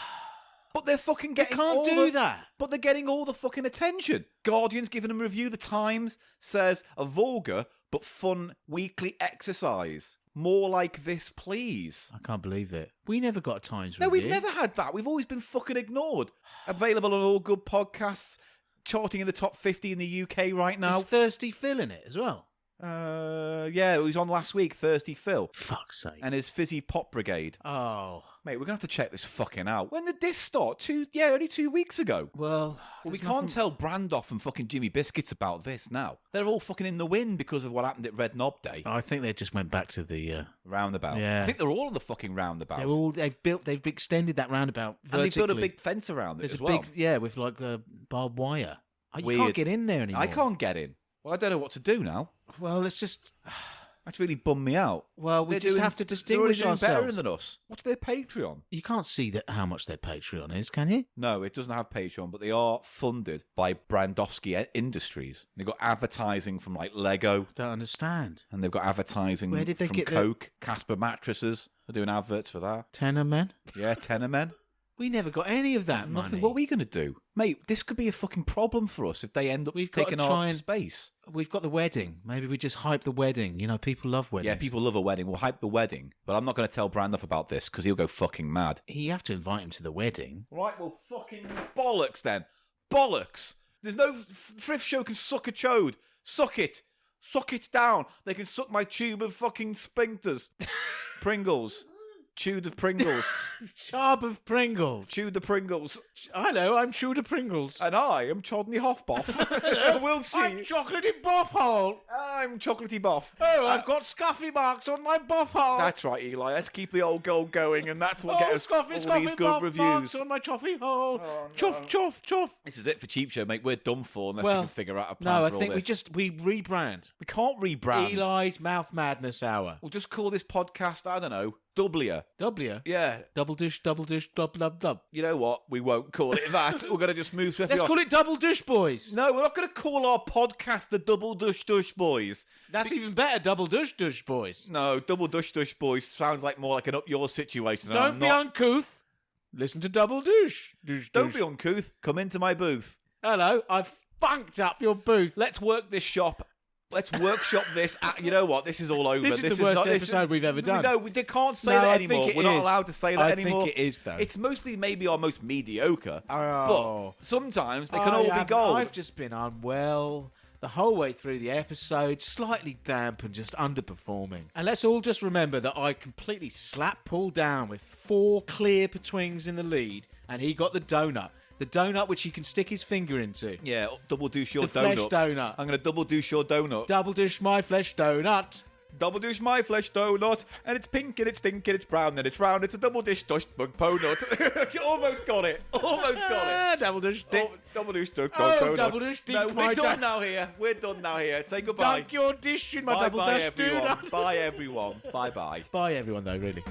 But they're fucking getting can't do that. But they're getting all the fucking attention. Guardian's giving them a review. The Times says a vulgar but fun weekly exercise. More like this, please. I can't believe it. We never got a Times No, review. we've never had that. We've always been fucking ignored. Available on all good podcasts. Charting in the top 50 in the UK right now. Is Thirsty Phil in it as well? Yeah, it was on last week, Thirsty Phil. Fuck's sake. And his Fizzy Pop Brigade. Oh. Mate, we're going to have to check this fucking out. When did this start? Only 2 weeks ago. Well, we can't tell Brandoff and fucking Jimmy Biscuits about this now. They're all fucking in the wind because of what happened at Red Knob Day. I think they just went back to the... roundabout. Yeah. I think they're all on the fucking roundabouts. They've extended that roundabout vertically. And they built a big fence around it There's as a well. big, with like barbed wire. You Weird. can't get in there anymore. I can't get in. Well, I don't know what to do now. Well, let's just... That's really bummed me out. Well, we just have to distinguish they're already doing better ourselves. than us. What's their Patreon? You can't see how much their Patreon is, can you? No, it doesn't have Patreon, but they are funded by Brandowski Industries. They've got advertising from like Lego. Don't understand. And they've got advertising Where did they from get Coke, Casper mattresses. They're doing adverts for that. Tenor Men? Yeah, Tenor Men. We never got any of that money. Nothing. What are we going to do? Mate, this could be a fucking problem for us if they end up taking our space. We've got the wedding. Maybe we just hype the wedding. You know, people love weddings. Yeah, people love a wedding. We'll hype the wedding. But I'm not going to tell Brandoff about this because he'll go fucking mad. You have to invite him to the wedding. Right, well, fucking bollocks then. Bollocks. There's no... Thrift Show can suck a chode. Suck it. Suck it down. They can suck my tube of fucking sphincters. Pringles. Chew the Pringles. Chub of Pringles. Chew the Pringles. Hello, I'm Chew the Pringles. And I am Chodney Hoffboff. We'll see. I'm Chocolatey Boffhole. I'm Chocolatey Boff. Oh, I've got scuffy marks on my boffhole. That's right, Eli. Let's keep the old goal going, and that's what gets us all these good reviews. Marks on my choffy hole. Oh, no. Chuff, chuff, chuff. This is it for Cheap Show, mate. We're done for unless we can figure out a plan no, for I think all this. we rebrand. We can't rebrand. Eli's Mouth Madness Hour. We'll just call this podcast, I don't know, W. W? Yeah. Double dish, dub, dub, dub. You know what? We won't call it that. We're going to just move swiftly Let's on. call it Double Dish Boys. No, we're not going to call our podcast the Double Dush Dush Boys. That's even better, Double Dish Boys. No, Double Dush Dush Boys sounds like more like an up your situation. and Don't I'm be not... uncouth. Listen to Double Dish. Don't be uncouth. Come into my booth. Hello, I've funked up your booth. Let's work this shop. Let's workshop this. You know what? This is all over. This is the worst episode we've ever done. No, we can't say that anymore. We're not allowed to say that anymore. I think it is, though. It's mostly maybe our most mediocre. Oh. But sometimes they can all be gold. I've just been unwell. the whole way through the episode, slightly damp and just underperforming. And let's all just remember that I completely slapped Paul down with 4 clear petwings in the lead, and he got the donut. The donut which he can stick his finger into. Yeah, double douche your The donut. flesh donut. I'm going to double douche your donut. Double dish my flesh donut. Double douche my flesh donut, and it's pink and it's stink and it's brown and it's round. It's a double dish dust bug ponut. You almost got it. Almost got it. Double dish dick. Oh, double douche dust Oh, donut. double dish dick, No, my we're done da- now here. We're done now here. Say goodbye. Dunk your dish in my Bye double bye dish everyone. donut. Bye everyone. Bye bye. Bye everyone though, really.